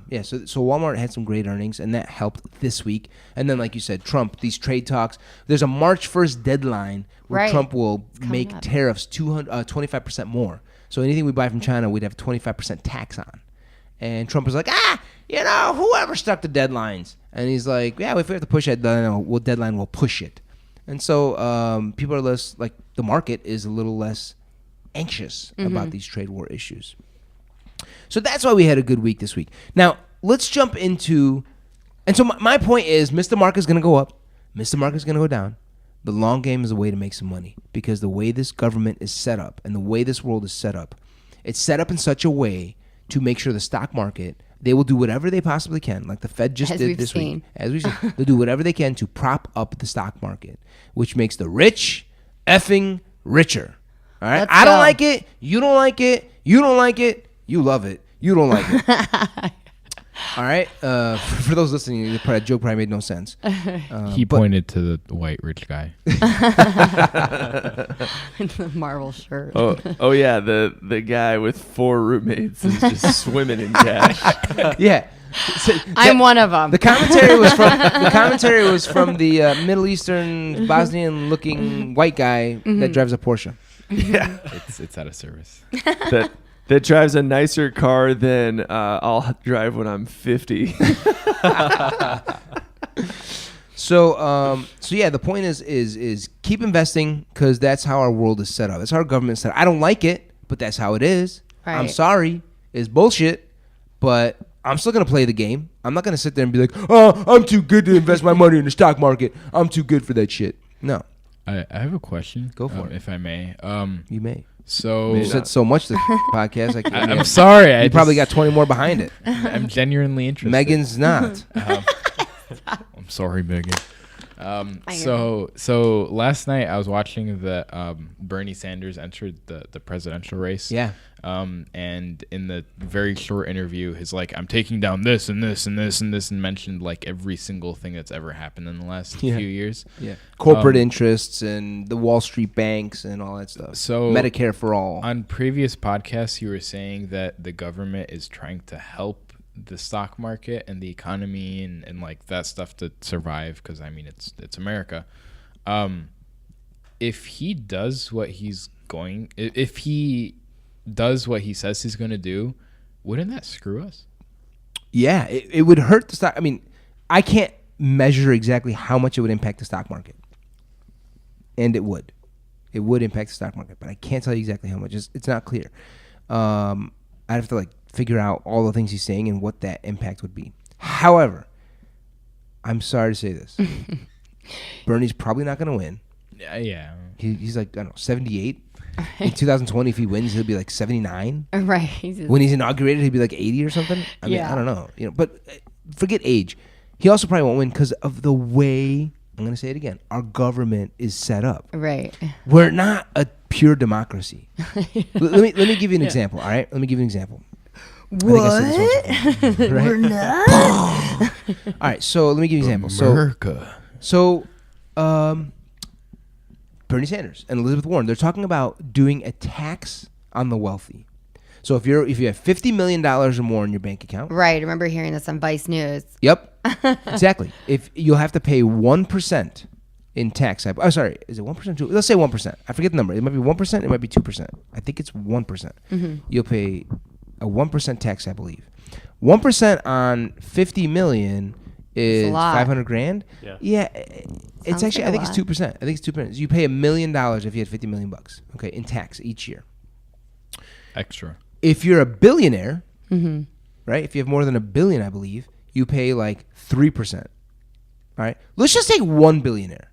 Yeah, so Walmart had some great earnings, and that helped this week. And then, like you said, Trump, these trade talks. There's a March 1st deadline where Right. Trump will coming make up. tariffs 25% more. So anything we buy from China, we'd have 25% tax on. And Trump was like, whoever stuck to deadlines. And he's like, yeah, if we have to push that deadline, we'll push it. And so people are less, like, the market is a little less anxious about these trade war issues. So that's why we had a good week this week. Now, let's jump into, and so my point is, Mr. Market is going to go up. Mr. Market is going to go down. The long game is a way to make some money, because the way this government is set up and the way this world is set up, it's set up in such a way to make sure the stock market, they will do whatever they possibly can, like the Fed just As did we've this seen. week. As we've seen. They'll do whatever they can to prop up the stock market, which makes the rich effing richer. All right? Let's I don't go. like it. You don't like it. You don't like it. You love it. You don't like it. All right? For those listening, the joke probably made no sense. He pointed to the white rich guy. The Marvel shirt. Oh yeah, the guy with 4 roommates is just swimming in cash. Yeah. So, I'm one of them. The commentary was from the Middle Eastern Bosnian-looking white guy that drives a Porsche. Yeah, It's out of service. that drives a nicer car than I'll drive when I'm 50. So yeah, the point is keep investing, because that's how our world is set up. That's how our government is set up. I don't like it, but that's how it is. I'm Right. sorry, it's bullshit, but I'm still gonna play the game. I'm not gonna sit there and be like, oh, I'm too good to invest my money in the stock market. I'm too good for that shit. No, I have a question. Go for it. if I may. you may. So You said so much this podcast. I can't. I'm sorry. You probably got 20 more behind it. I'm genuinely interested. Megan's not. I'm sorry, Megan. I So last night I was watching the Bernie Sanders entered the presidential race. Yeah. And in the very short interview, he's like, I'm taking down this and this and this and this, and mentioned like every single thing that's ever happened in the last few years. Yeah. Corporate interests and the Wall Street banks and all that stuff. So Medicare for all. On previous podcasts, you were saying that the government is trying to help the stock market and the economy and like that stuff to survive, because I mean it's America. If he does what if he does what he says he's going to do, wouldn't that screw us? Yeah, it would hurt the stock. I mean, I can't measure exactly how much it would impact the stock market. And it would. It would impact the stock market, but I can't tell you exactly how much. It's not clear. I'd have to like figure out all the things he's saying and what that impact would be. However, I'm sorry to say this. Bernie's probably not going to win. Yeah. He's like, I don't know, 78. In 2020, if he wins, he'll be like 79. Right. When he's inaugurated, he'll be like 80 or something. I mean, I don't know. But forget age. He also probably won't win because of the way, I'm going to say it again, our government is set up. Right. We're not a pure democracy. Let me give you an example, all right? Let me give you an example. What? We're not? All right, so let me give you an example. America. So Bernie Sanders and Elizabeth Warren, they're talking about doing a tax on the wealthy. So if you have $50 million or more in your bank account. Right. I remember hearing this on Vice News. Yep. Exactly. If you'll have to pay 1% in tax. Oh, sorry. Is it 1%? Let's say 1%. I forget the number. It might be 1%. It might be 2%. I think it's 1%. Mm-hmm. You'll pay a 1% tax, I believe. 1% on 50 million is 500 grand. Yeah. It's Sounds actually, like I think it's 2%. I think it's 2%. You pay $1 million if you had 50 million bucks, okay, in tax each year. Extra. If you're a billionaire, right? If you have more than $1 billion, I believe, you pay like 3%. All right. Let's just take one billionaire.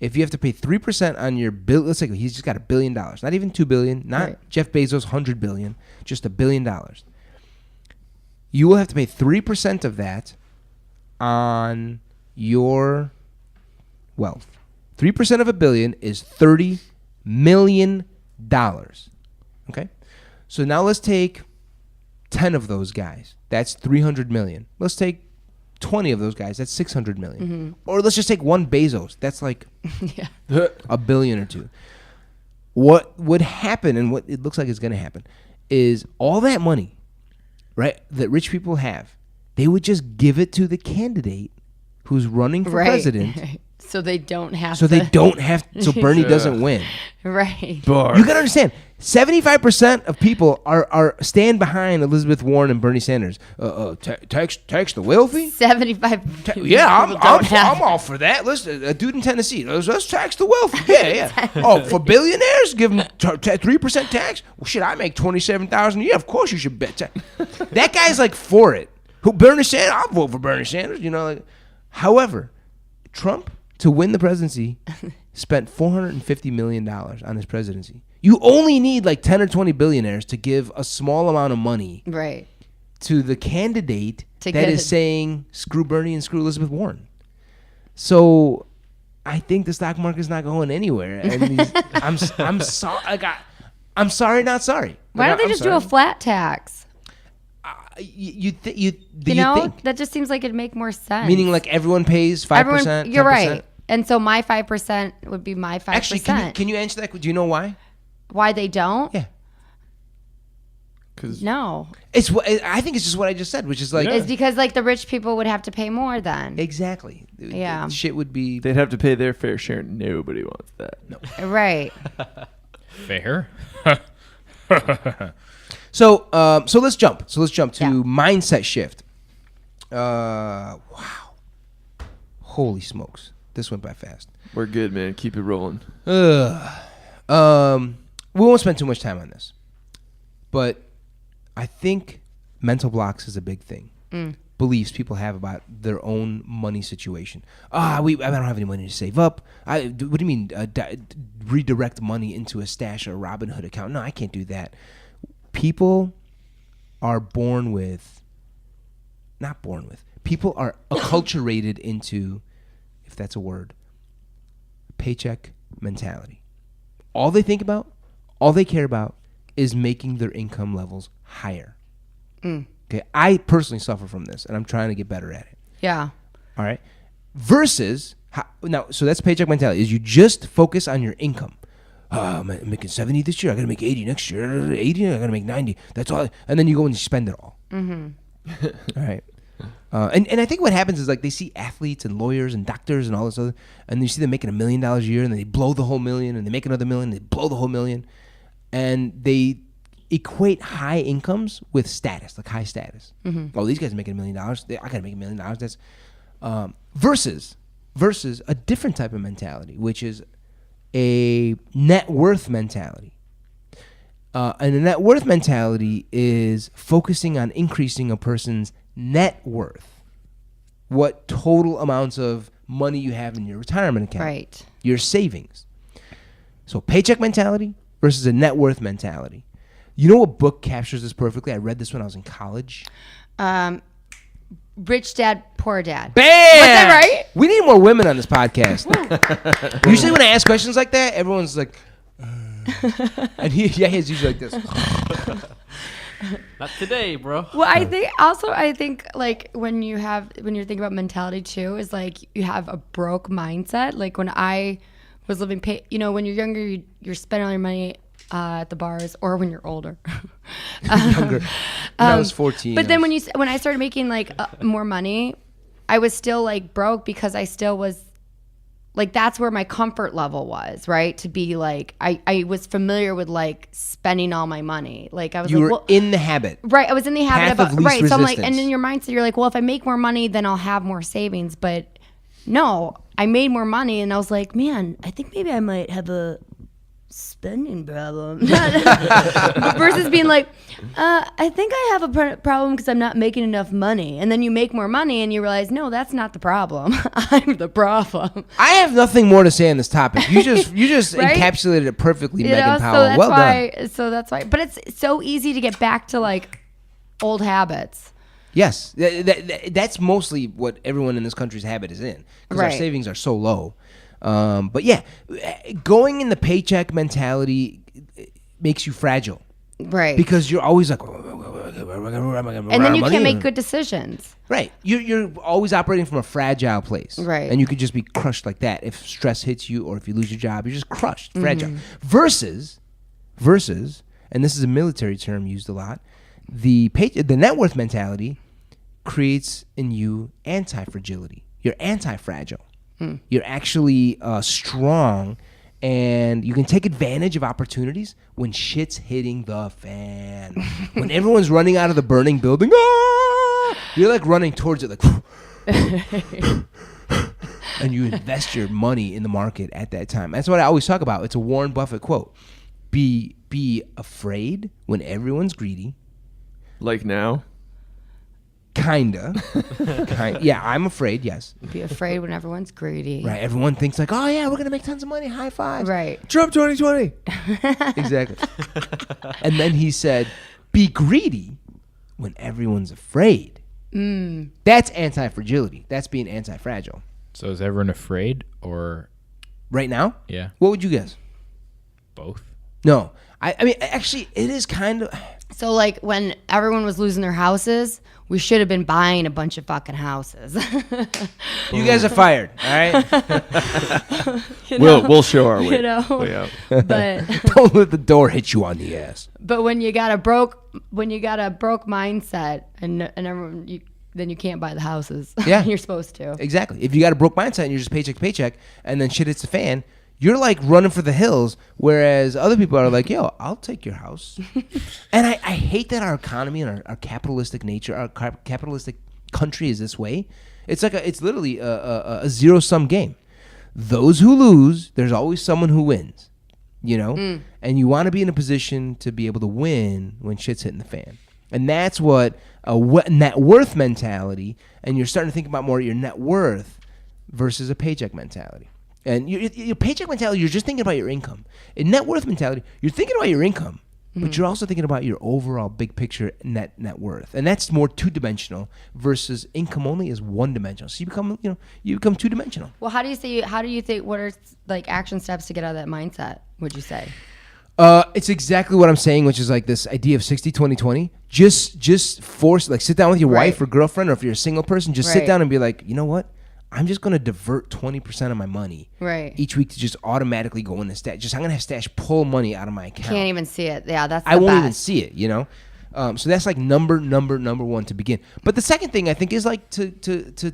If you have to pay 3% on your bill, let's say he's just got $1 billion, not even $2 billion, not Jeff Bezos' $100 billion, just $1 billion. You will have to pay 3% of that on your wealth. 3% of $1 billion is $30 million. Okay. So now let's take 10 of those guys. That's 300 million. Let's take 20 of those guys. That's 600 million. Or let's just take one Bezos. That's like $1 billion or $2. What would happen, and what it looks like is going to happen, is all that money, right, that rich people have, they would just give it to the candidate who's running for president. So they don't have So Bernie doesn't win. Right. You got to understand, 75% of people are stand behind Elizabeth Warren and Bernie Sanders. Tax the wealthy? 75. I'm all for that. Listen, a dude in Tennessee. Let's tax the wealthy. Yeah. Oh, for billionaires, give them 3% tax? Well, shit, I make $27,000 a year. Of course you should bet. That guy's like for it. Who Bernie Sanders? I'll vote for Bernie Sanders. However, Trump, to win the presidency, spent $450 million on his presidency. You only need like 10 or 20 billionaires to give a small amount of money to the candidate that is saying screw Bernie and screw Elizabeth Warren. So I think the stock market is not going anywhere. And I'm sorry. I'm sorry, not sorry. Why don't they just do a flat tax? You think that just seems like it'd make more sense. Meaning like everyone pays 5%. You're 10%? right. And so my 5% would be my 5%. Actually, can you answer that? Do you know why? Why they don't? Yeah. No. I think it's just what I just said, which is like it's because like the rich people would have to pay more then. Exactly. Yeah. Shit would be. They'd have to pay their fair share. Nobody wants that. No. Right. Fair. So let's jump. So let's jump to mindset shift. Wow. Holy smokes. This went by fast. We're good, man. Keep it rolling. We won't spend too much time on this, but I think mental blocks is a big thing. Beliefs people have about their own money situation. I don't have any money to save up. What do you mean redirect money into a stash or a Robinhood account? No, I can't do that. People are people are acculturated into, if that's a word, paycheck mentality. All they think about, all they care about is making their income levels higher. Okay, I personally suffer from this, and I'm trying to get better at it. Yeah. All right. Versus, so that's paycheck mentality, is you just focus on your income. I'm making 70 this year. I got to make 80 next year. 80, I got to make 90. That's all. And then you go and you spend it all. All right. And I think what happens is like they see athletes and lawyers and doctors and all this other, and you see them making $1 million a year, and then they blow the whole million, and they make another million, they blow the whole million, and they equate high incomes with status, like high status. Oh, these guys are making $1 million. I got to make $1 million. That's versus a different type of mentality, which is a net worth mentality. And a net worth mentality is focusing on increasing a person's net worth. What total amounts of money you have in your retirement account. Right. Your savings. So paycheck mentality versus a net worth mentality. You know what book captures this perfectly? I read this when I was in college. Rich Dad, Poor Dad. Bam! Was that right? We need more women on this podcast. Usually when I ask questions like that, everyone's like, and he's usually like this. Not today, bro. Well, I think like when you're thinking about mentality too, is like you have a broke mindset. Like when I was living, when you're younger, you're spending all your money at the bars, or when you're older. Younger. When I was 14. But then when I started making like more money, I was still like broke because I still was like, that's where my comfort level was, right? To be like, I was familiar with like spending all my money. Like I was in the habit. Right. I was in the habit Path of least right. So I'm like, resistance. and in your mindset, you're like, well, if I make more money, then I'll have more savings. But no, I made more money and I was like, man, I think maybe I might have a spending problem. Versus being like, I think I have a problem because I'm not making enough money. And then you make more money and you realize, no, that's not the problem. I'm the problem. I have nothing more to say on this topic. You just Right? encapsulated it perfectly, You Meghan know, Powell. Well done. So that's why. But it's so easy to get back to like old habits. Yes, that's mostly what everyone in this country's habit is in, because our Right. savings are so low. But yeah, going in the paycheck mentality makes you fragile, Right. because you're always like, And then you can't make good decisions. Right. You're always operating from a fragile place. Right. And you could just be crushed like that. If stress hits you or if you lose your job, you're just crushed, Mm-hmm. fragile. Versus, and this is a military term used a lot, the net worth mentality creates in you anti-fragility. You're anti-fragile. You're actually strong, and you can take advantage of opportunities when shit's hitting the fan. When everyone's running out of the burning building, you're like running towards it, like, and you invest your money in the market at that time. That's what I always talk about. It's a Warren Buffett quote. Be afraid when everyone's greedy. Like now? Kinda. Yeah, I'm afraid, yes. Be afraid when everyone's greedy. Right, everyone thinks like, oh yeah, we're going to make tons of money, high fives. Right. Trump 2020. Exactly. And then he said, be greedy when everyone's afraid. That's anti-fragility. That's being anti-fragile. So is everyone afraid or? Right now? Yeah. What would you guess? Both. No. I mean, actually, it is kind of... So like when everyone was losing their houses, we should have been buying a bunch of fucking houses. You guys are fired, all right? We'll show our way. You know? Yeah. But Don't let the door hit you on the ass. when you got a broke mindset and everyone then you can't buy the houses. Yeah. You're supposed to. Exactly. If you got a broke mindset and you're just paycheck to paycheck and then shit hits the fan, you're like running for the hills, whereas other people are like, yo, I'll take your house. And I hate that our economy and our capitalistic nature, our capitalistic country is this way. It's like it's literally a zero-sum game. Those who lose, there's always someone who wins, you know? And you want to be in a position to be able to win when shit's hitting the fan. And that's what a net worth mentality, and you're starting to think about more your net worth versus a paycheck mentality. And your paycheck mentality, you're just thinking about your income. In net worth mentality, you're thinking about your income, but you're also thinking about your overall big picture net worth. And that's more two-dimensional versus income only is one-dimensional. So you become two-dimensional. Well, how do you think what are like action steps to get out of that mindset, would you say? It's exactly what I'm saying, which is like this idea of 60-20-20. Just force, like sit down with your wife or girlfriend, or if you're a single person, just sit down and be like, you know what? I'm just going to divert 20% of my money each week to just automatically go in the stash. I'm going to have stash pull money out of my account. Can't even see it. Yeah, that's the I won't best. even see it, you know? So that's like number one to begin. But the second thing I think is like to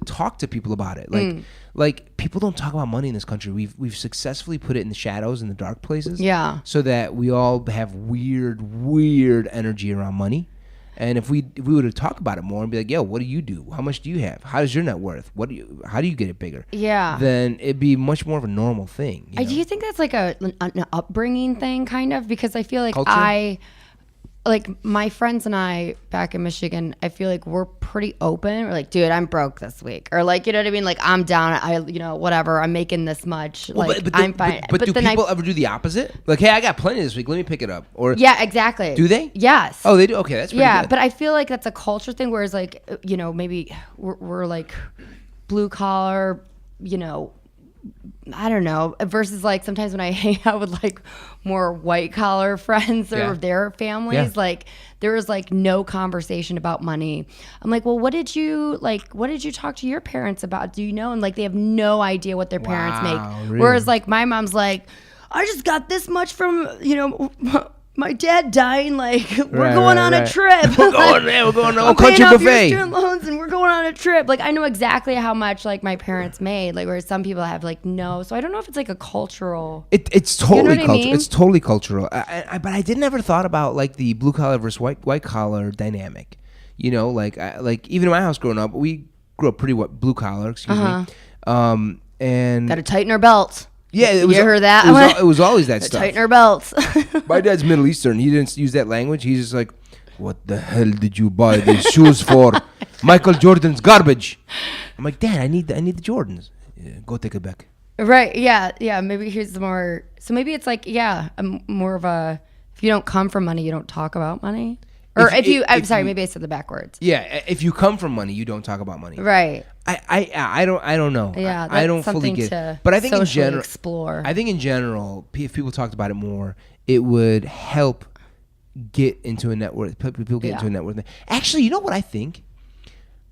talk to people about it. Like people don't talk about money in this country. We've successfully put it in the shadows, in the dark places. Yeah. So that we all have weird energy around money. And if we were to talk about it more and be like, yo, what do you do? How much do you have? How is your net worth? How do you get it bigger? Yeah. Then it'd be much more of a normal thing. Do you think that's like an upbringing thing, kind of? Because I feel like Culture? like my friends and I back in Michigan, I feel like we're pretty open. We're like, dude, I'm broke this week, or like, you know what I mean? Like, I'm down. Whatever. I'm making this much. Like, I'm fine. But do then people ever do the opposite? Like, hey, I got plenty this week. Let me pick it up. Or yeah, exactly. do they? Yes. Oh, they do. Okay, that's pretty good. But I feel like that's a culture thing. Whereas, like, maybe we're like blue collar, I don't know, versus like sometimes when I hang out with like more white collar friends or their families, like there was like no conversation about money. I'm like, well, what did you talk to your parents about? Do you know? And like they have no idea what their parents make. Really? Whereas like my mom's like, I just got this much from, my dad dying, like, we're going on a trip. We're going there. We're going on a paying country off your buffet. student loans and we're going on a trip. Like, I know exactly how much, like, my parents made. Like, whereas some people have, like, no. So I don't know if it's, like, a cultural. It's totally what I cultural. mean? It's totally cultural. But I did never thought about, like, the blue collar versus white collar dynamic. Like even in my house growing up, we grew up pretty blue collar, excuse me. And Got to tighten our belts. yeah, You heard that? It was always that stuff. Tighten our belts. My dad's Middle Eastern. He didn't use that language. He's just like, what the hell did you buy these shoes for? Michael Jordan's garbage. I'm like, Dad, I need the Jordans. Yeah, go take it back. Right. Yeah. Maybe here's the more. So maybe it's like, more of a. If you don't come from money, you don't talk about money. Or I'm sorry, maybe I said the backwards. Yeah, if you come from money, you don't talk about money. Right. I don't know. Yeah, I don't that's fully something get to it. But I think in socially general, explore. I think in general, if people talked about it more, it would help get into a net worth. People get into a net worth. Actually, you know what I think?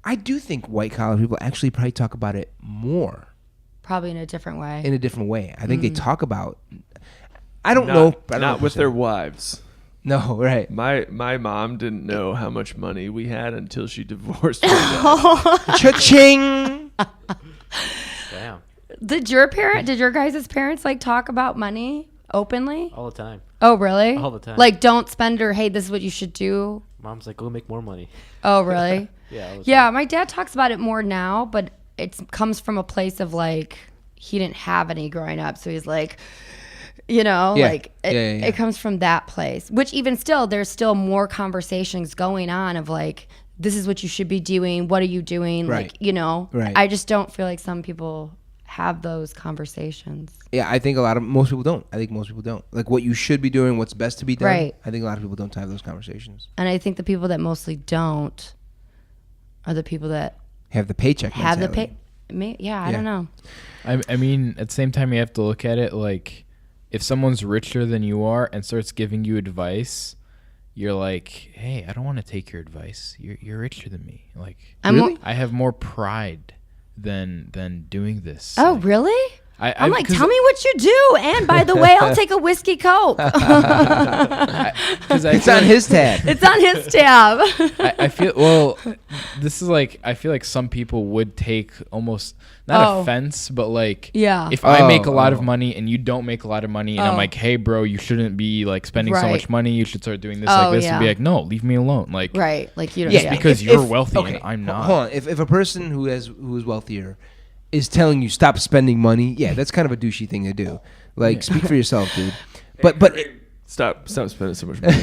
I do think white collar people actually probably talk about it more. Probably in a different way. I think they talk about. I don't know. Not with their wives. No, right. My mom didn't know how much money we had until she divorced me. Cha-ching! Damn. Did your guys' parents like talk about money openly? All the time. Oh, really? All the time. Like, don't spend, or hey, this is what you should do. Mom's like, go make more money. Oh, really? Yeah. All the Yeah, time. my dad talks about it more now, but it comes from a place of like he didn't have any growing up, so he's like, it comes from that place. Which even still, there's still more conversations going on of like, this is what you should be doing. What are you doing? Right. Like, Right. I just don't feel like some people have those conversations. Yeah, I think most people don't. Like what you should be doing, what's best to be done. Right. I think a lot of people don't have those conversations. And I think the people that mostly don't are the people that Have the paycheck have mentality. I don't know. I mean, at the same time, you have to look at it like if someone's richer than you are and starts giving you advice, you're like, hey, I don't want to take your advice. You're richer than me. Like, Really? I have more pride than doing this. Oh, Like, really? I'm like, tell me what you do. And by the way, I'll take a whiskey Coke. It's on his tab. It's on his tab. I feel this is like I feel like some people would take almost not offense, but like if I make a lot of money and you don't make a lot of money, and I'm like, hey bro, you shouldn't be like spending so much money. You should start doing this like this, and be like, no, leave me alone. Like right, like you don't. Just because you're wealthy and I'm not. Hold on. If a person who is wealthier is telling you stop spending money, that's kind of a douchey thing to do. Like speak for yourself, dude. But Stop spending so much money.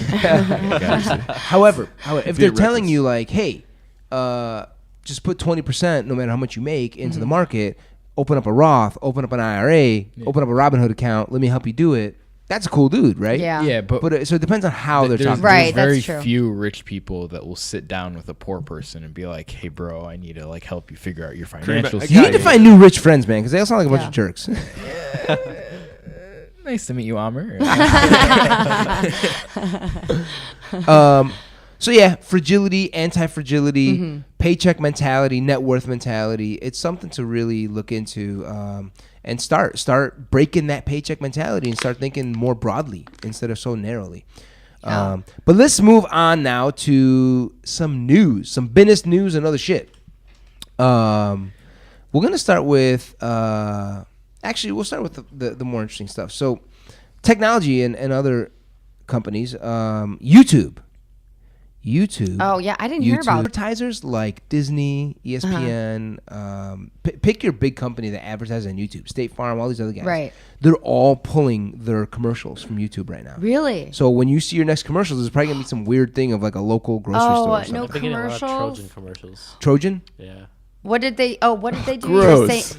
However, if they're telling you like, hey, just put 20% no matter how much you make into the market, open up a Roth, open up an IRA, open up a Robinhood account, let me help you do it. That's a cool dude, right? Yeah. Yeah, but so it depends on how they're talking. Right, There's that's very true. few rich people that will sit down with a poor person and be like, hey bro, I need to like help you figure out your financials. You need to find new rich friends, man, because they all sound like a bunch of jerks. Nice to meet you, Amr. So yeah, fragility, anti-fragility, paycheck mentality, net worth mentality. It's something to really look into and start breaking that paycheck mentality and start thinking more broadly instead of so narrowly. But let's move on now to some news, some business news and other shit. We're gonna start with we'll start with the more interesting stuff. So YouTube. Oh yeah, I didn't hear about advertisers like Disney, ESPN. Pick your big company that advertises on YouTube. State Farm, all these other guys. Right. They're all pulling their commercials from YouTube right now. Really? So when you see your next commercials, there's probably gonna be some weird thing of like a local grocery store. Or something. No I've been getting a lot of commercials. Trojan commercials. Trojan? Yeah. What did they do? Gross.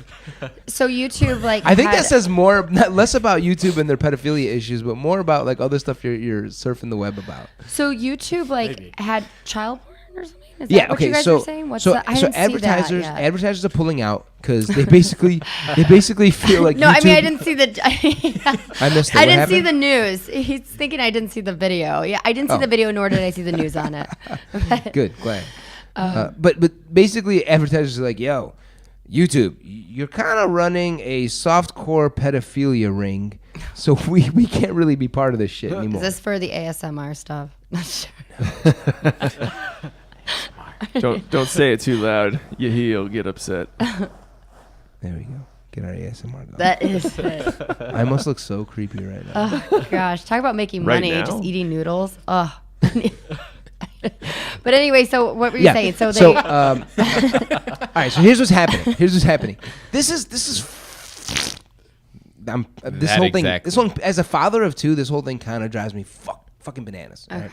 So YouTube, like, I think that says more, less about YouTube and their pedophilia issues, but more about like other stuff you're surfing the web about. So YouTube like Maybe. had child porn or something. Is that what you guys were saying? What's that? I didn't see that yet. advertisers are pulling out because they basically feel like No, YouTube, I mean I didn't see the. I missed it. I What didn't see happened? the news. He's thinking I didn't see the video. Yeah, I didn't see the video, nor did I see the news on it. Good, glad. But basically, advertisers are like, yo, YouTube, you're kind of running a softcore pedophilia ring, so we can't really be part of this shit anymore. Is this for the ASMR stuff? Don't say it too loud. He'll get upset. There we go. Get our ASMR going. That is it. I must look so creepy right now. Oh gosh, talk about making Right money, now? just eating noodles. Ugh. But anyway, so what were you saying? So they. all right. So here's what's happening. This is. This That whole thing. exactly. This one, as a father of two, this whole thing kind of drives me fucking bananas. right?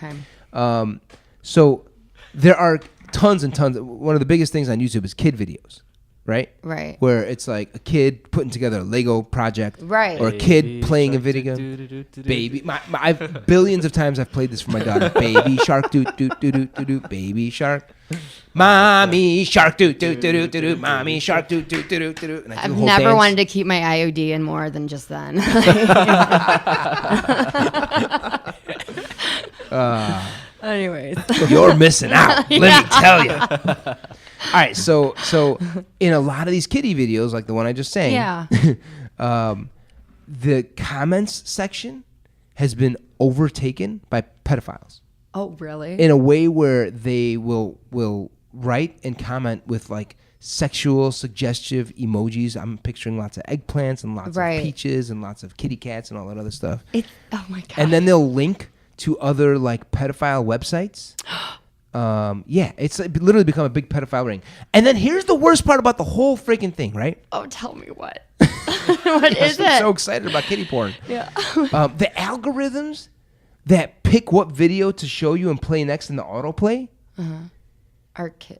Okay. So there are tons and tons. One of the biggest things on YouTube is kid videos, right? Right. Where it's like a kid putting together a Lego project, Right. Or a kid playing a video game. Baby, I've billions of times I've played this for my daughter. Baby shark, doo doo doo doo doo doo. Baby shark, mommy shark, doo doo doo doo doo doo. Mommy shark, doo doo doo doo doo. And I do I've the whole never dance. wanted to keep my IOD in more than just then. Anyways. You're missing out. Let me tell you. All right, so in a lot of these kiddie videos, like the one I just sang, Yeah. the comments section has been overtaken by pedophiles Oh, really? in a way where they will write and comment with like sexual suggestive emojis. I'm picturing lots of eggplants and lots Right. of peaches and lots of kitty cats and all that other stuff. Oh my god. And then they'll link to other like pedophile websites. Yeah, it's literally become a big pedophile ring. And then here's the worst part about the whole freaking thing, right? Oh, tell me what. What is I'm it? so excited about kitty porn. Yeah. The algorithms that pick what video to show you and play next in the autoplay Our kid.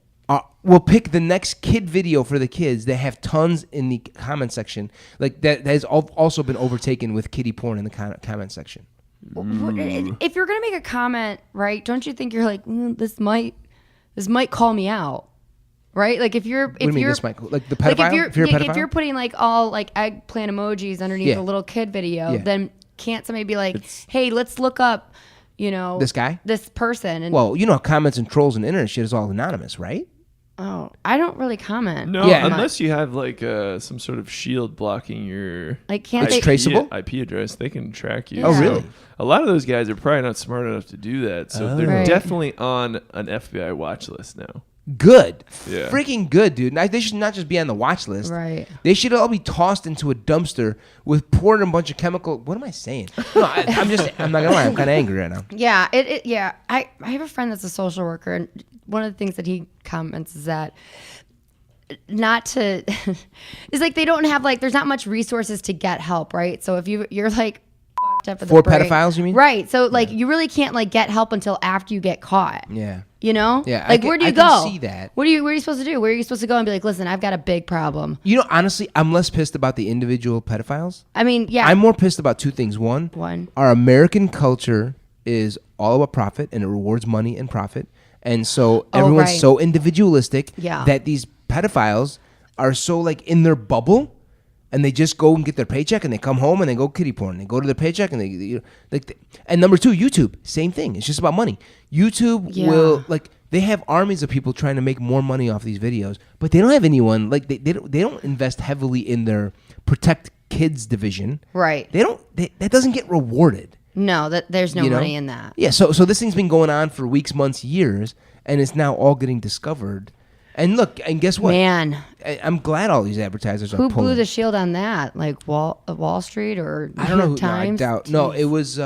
will pick the next kid video for the kids that have tons in the comment section. Like that has also been overtaken with kitty porn in the comment section. If you're gonna make a comment, right? Don't you think you're like this might call me out, right? Like if you're What do you mean this might, like the pedophile? like if you're a pedophile? if you're putting like all like eggplant emojis underneath Yeah. a little kid video, Yeah. then can't somebody be like, hey, let's look up, This guy? this person? And Well, comments and trolls and internet shit is all anonymous, right? oh, I don't really comment. No, Yeah. unless you have like some sort of shield blocking your Like can't It's they? traceable? IP address. They can track you. Oh, So really? a lot of those guys are probably not smart enough to do that. So they're Right. definitely on an FBI watch list now. Good. Yeah. Freaking good, dude. They should not just be on the watch list. Right. They should all be tossed into a dumpster with poured in a bunch of chemical. What am I saying? No, I'm not gonna lie. I'm kind of angry right now. Yeah, yeah. I have a friend that's a social worker, and one of the things that he comments is that it's like they don't have like there's not much resources to get help, right? So if you're like up with For the brain- pedophiles, you mean? Right. So like you really can't like get help until after you get caught. Yeah. You know? Yeah, Like where do you I go? can see that. Where are you supposed to do? Where are you supposed to go and be like, listen, I've got a big problem. Honestly, I'm less pissed about the individual pedophiles. I mean, yeah. I'm more pissed about two things. One, our American culture is all about profit and it rewards money and profit. And so everyone's right. so individualistic Yeah. that these pedophiles are so like in their bubble and they just go and get their paycheck and they come home and they go kitty porn. They go to their paycheck and and number two, YouTube, same thing. It's just about money. YouTube will they have armies of people trying to make more money off these videos, but they don't have anyone like they don't invest heavily in their protect kids division. Right. That doesn't get rewarded. No, there's no money in that. Yeah, so this thing's been going on for weeks, months, years, and it's now all getting discovered. And look, and guess what? Man, I'm glad all these advertisers are who pulling. blew the shield on that? Like Wall Street or New I don't know. York Times? I doubt. No, it was.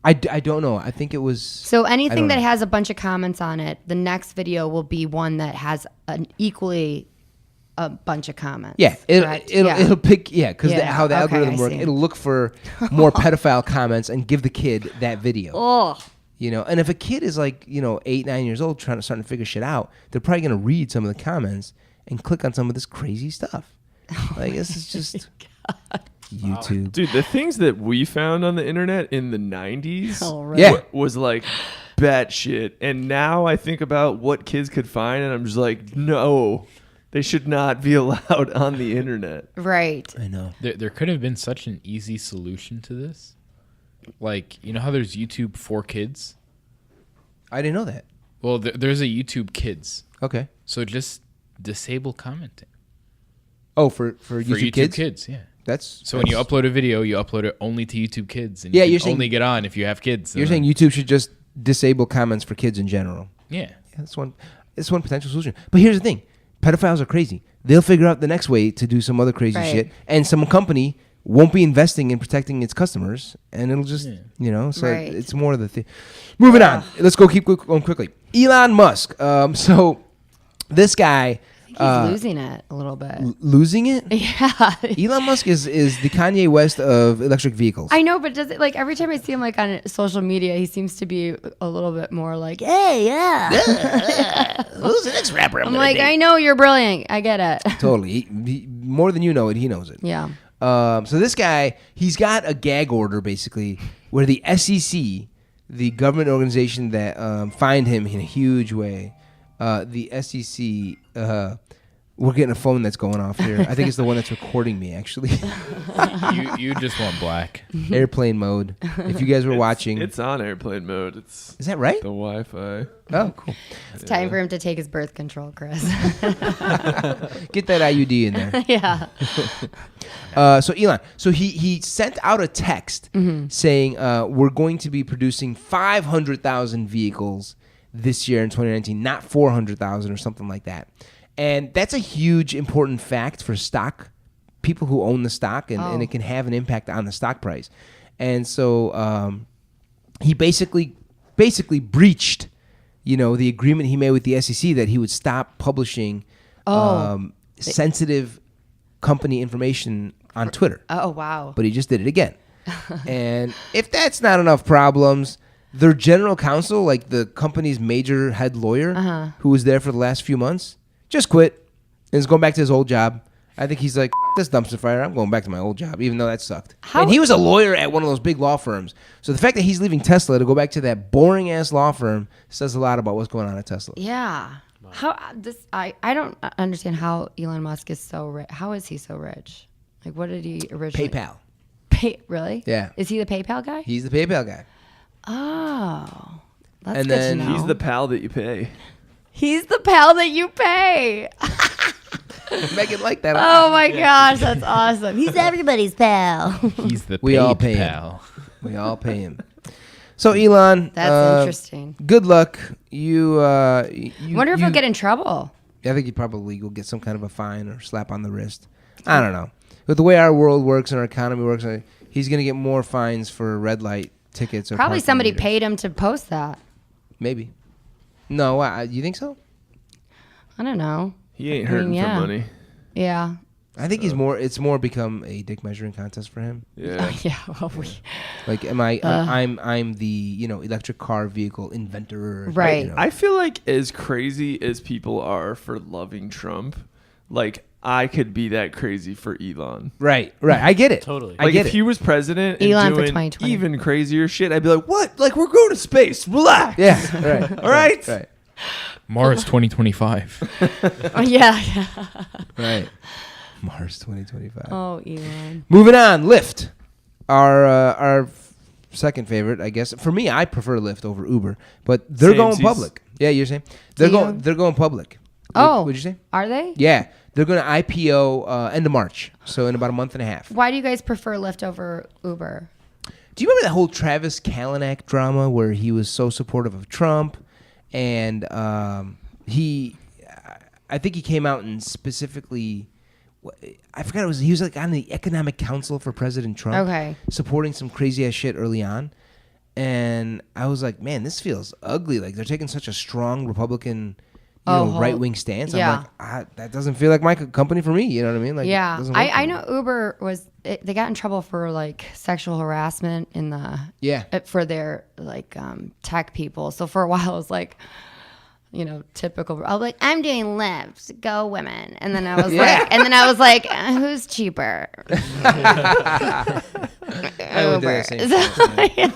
I don't know. I think it was. So anything that has a bunch of comments on it, the next video will be one that has an equally a bunch of comments. Yeah, it'll pick because how the algorithm works, it'll look for more pedophile comments and give the kid that video. Oh. You know, and if a kid is like 8, 9 years old starting to figure shit out, they're probably gonna read some of the comments and click on some of this crazy stuff. Like this is just YouTube. Dude, the things that we found on the internet in the 90s was like batshit. And now I think about what kids could find and I'm just like, no, they should not be allowed on the internet. Right. I know. There could have been such an easy solution to this. Like, you know how there's YouTube for kids? I didn't know that. Well, there's a YouTube Kids. Okay. So just disable commenting. Oh, for YouTube Kids, yeah. So when you upload a video, you upload it only to YouTube Kids, and you're only get on if you have kids. You're saying YouTube should just disable comments for kids in general. Yeah. That's one potential solution. But here's the thing: pedophiles are crazy. They'll figure out the next way to do some other crazy shit, and some company won't be investing in protecting its customers, and it'll just So it's more of the thing. Moving on. Let's keep going quickly. Elon Musk. So this guy. He's losing it a little bit. Losing it? Yeah. Elon Musk is the Kanye West of electric vehicles. I know, but does it like every time I see him like on social media, he seems to be a little bit more like, hey, who's the next rapper? I'm like, I know you're brilliant. I get it. Totally. He, more than you know it, he knows it. Yeah. So this guy, he's got a gag order basically where the SEC, the government organization that fined him in a huge way, the SEC, we're getting a phone that's going off here. I think it's the one that's recording me, actually. you just want black. Airplane mode. If you guys were watching. It's on airplane mode. Is that right? The Wi-Fi. Oh, cool. It's time for him to take his birth control, Chris. Get that IUD in there. Yeah. So Elon, he sent out a text saying we're going to be producing 500,000 vehicles this year in 2019, not 400,000 or something like that. And that's a huge, important fact for stock people who own the stock, and it can have an impact on the stock price. And so he basically breached, the agreement he made with the SEC that he would stop publishing sensitive company information on Twitter. Oh, wow. But he just did it again. And if that's not enough problems, their general counsel, like the company's major head lawyer, who was there for the last few months, just quit and is going back to his old job. I think he's like, this dumpster fire, I'm going back to my old job, even though that sucked. And he was a lawyer at one of those big law firms. So the fact that he's leaving Tesla to go back to that boring-ass law firm says a lot about what's going on at Tesla. Yeah. I don't understand how Elon Musk is so rich. How is he so rich? Like, what did he originally... PayPal. Really? Yeah. Is he the PayPal guy? He's the PayPal guy. Oh. That's and good then to know. He's the pal that you pay. He's the pal that you pay. Megan liked that. Oh my gosh, that's awesome. He's everybody's pal. He's the we all pay pal. Him. We all pay him. So Elon, that's interesting. Good luck. You wonder if he'll get in trouble. I think he probably will get some kind of a fine or slap on the wrist. I don't know. With the way our world works and our economy works, he's going to get more fines for red light tickets. Or probably somebody meters. paid him to post that. Maybe. No, you think so? I don't know. He ain't hurting for money. Yeah. I think it's more become a dick measuring contest for him. Yeah. Yeah. Well, like, I'm the electric car vehicle inventor. Right. I feel like as crazy as people are for loving Trump, like I could be that crazy for Elon. Right. I get it. Totally. I get if he was president and Elon for doing 2020. even crazier shit, I'd be like, what? Like, we're going to space. Relax. Yeah. Right. All right. Right. Mars 2025. Oh, yeah. Right. Mars 2025. Oh, Elon. Moving on, Lyft. Our second favorite, I guess. For me, I prefer Lyft over Uber, but they're going public. Yeah, you're saying? They're going public. Oh. What'd you say? Are they? Yeah. They're going to IPO end of March, so in about a month and a half. Why do you guys prefer Lyft over Uber? Do you remember that whole Travis Kalanick drama where he was so supportive of Trump? And I think he came out and specifically, I forgot he was like on the economic council for President Trump, okay, supporting some crazy ass shit early on, and I was like, man, this feels ugly. Like they're taking such a strong Republican, right wing stance. Yeah. I'm like, that doesn't feel like my company for me. You know what I mean? Like, yeah, I know Uber they got in trouble for like sexual harassment in the for their like tech people. So for a while, it was like, typical. I was like, I'm doing Lyft, go women. And then I was like, who's cheaper? I would do the same thing.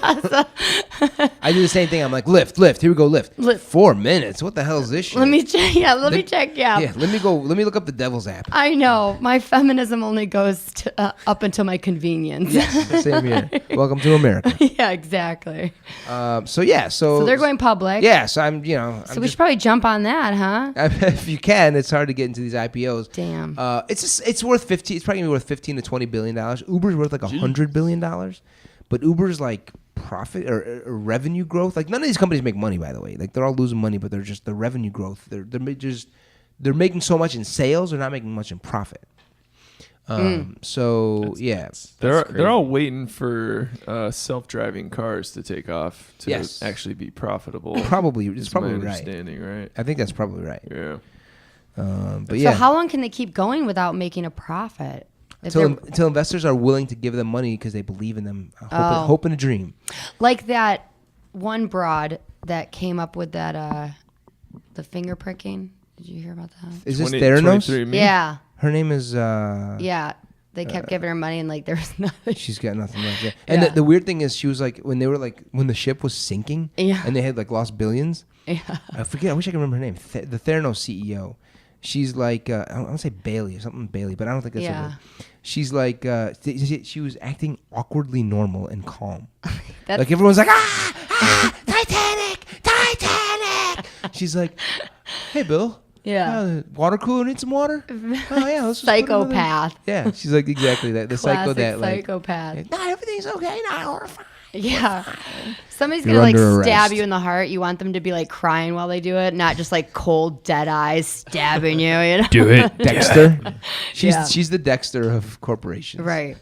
I do the same thing. I'm like, Lyft. Here we go, Lyft. 4 minutes. What the hell is this shit? Let me check. Yeah, let me check. Yeah. Yeah. Let me look up the Devil's app. I know. My feminism only goes to, up until my convenience. Yes, same here. Welcome to America. Yeah, exactly. So they're going public. Yeah. So I'm. So we should probably jump on that, huh? If you can, it's hard to get into these IPOs. Damn. It's worth 15. It's probably gonna be worth $15 to $20 billion. Uber's worth like $100 billion, but Uber's like profit or revenue growth. Like none of these companies make money, by the way. Like they're all losing money, but they're just the revenue growth. They're making so much in sales. They're not making much in profit. So they're all waiting for self-driving cars to take off to actually be profitable. It's probably right. I think that's probably right. Yeah. So how long can they keep going without making a profit? Until investors are willing to give them money because they believe in them, hope and a dream. Like that one broad that came up with that the finger pricking. Did you hear about that? Is this Theranos? Yeah. Her name is. They kept giving her money and like there was nothing. She's got nothing left. Yeah. And the weird thing is, she was like when the ship was sinking, and they had like lost billions. Yeah. I forget. I wish I could remember her name. The Theranos CEO. She's like I want to say Bailey or something Bailey, but I don't think that's her name. She's like she was acting awkwardly normal and calm. Like everyone's like Titanic. She's like, hey Bill. Yeah. Water cooler, need some water? Oh yeah. Let's Psychopath. Yeah. She's like exactly that. The Classic psychopath. Psychopath. No, everything's okay. No, we're fine. Yeah. Somebody's going to like stab you in the heart. You want them to be like crying while they do it, not just like cold, dead eyes stabbing you. Do it. Dexter. She's the Dexter of corporations. Right.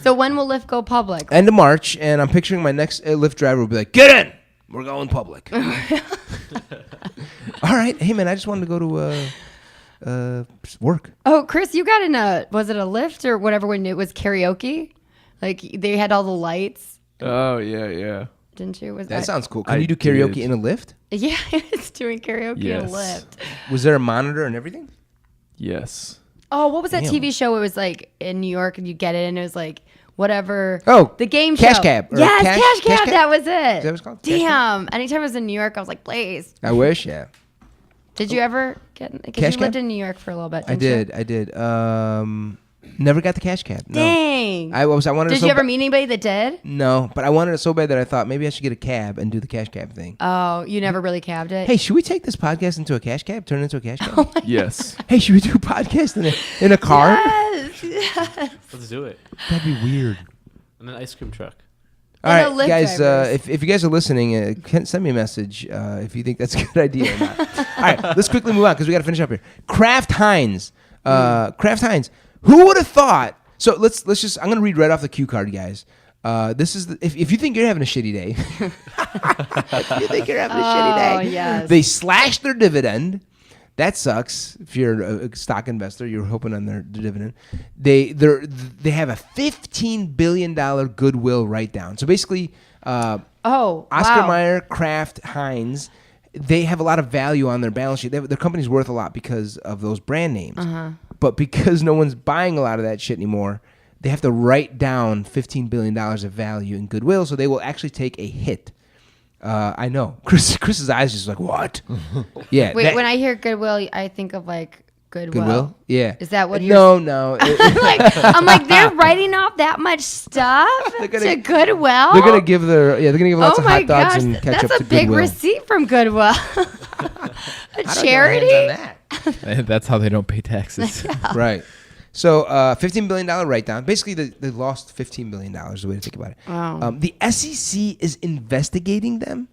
So when will Lyft go public? End of March, and I'm picturing my next Lyft driver will be like, get in. We're going public. All right. Hey, man, I just wanted to go to work. Oh, Chris, you got in was it a Lyft or whatever when it was karaoke? Like they had all the lights. Oh, yeah. Didn't you? That sounds cool. Can you do karaoke in a Lyft? Yeah, it's doing karaoke in a Lyft. Was there a monitor and everything? Yes. Oh, what was that TV show? It was like in New York and you get it and it was like whatever. Oh, the game Cash show. Cab. Yes, Cash Cab. That was it. Is that what it's called? Damn. Anytime I was in New York, I was like, please. I wish, yeah. Did you ever get? Because you lived in New York for a little bit. I did. Never got the Cash Cab. No. Dang. I wanted. Did you ever meet anybody that did? No, but I wanted it so bad that I thought maybe I should get a cab and do the Cash Cab thing. Oh, you never really cabbed it? Hey, should we take this podcast into a Cash Cab? Turn it into a Cash Cab? Oh yes. Hey, should we do a podcast in a car? Yes. Let's do it. That'd be weird. And an ice cream truck. All right, guys. If you guys are listening, send me a message if you think that's a good idea or not. All right, let's quickly move on because we got to finish up here. Kraft Heinz. Kraft Heinz. Who would have thought? So let's just. I'm gonna read right off the cue card, guys. This is if you think you're having a shitty day. If you think you're having a shitty day. Yes. They slashed their dividend. That sucks. If you're a stock investor, you're hoping on their dividend. They have a $15 billion goodwill write down. So basically, Oscar Mayer, Kraft, Heinz, they have a lot of value on their balance sheet. Their company's worth a lot because of those brand names. But because no one's buying a lot of that shit anymore, they have to write down $15 billion of value in goodwill. So they will actually take a hit. I know. Chris's eyes just like, what? Yeah. Wait, when I hear goodwill, I think of like Goodwill. Yeah. Is that what you're... No. I'm like, they're writing off that much stuff to Goodwill? They're going to give lots of hot dogs and ketchup to Goodwill. That's a big receipt from Goodwill. A charity? That's how they don't pay taxes. Yeah. Right. So $15 billion write-down. Basically, they lost $15 billion is the way to think about it. Wow. The SEC is investigating them.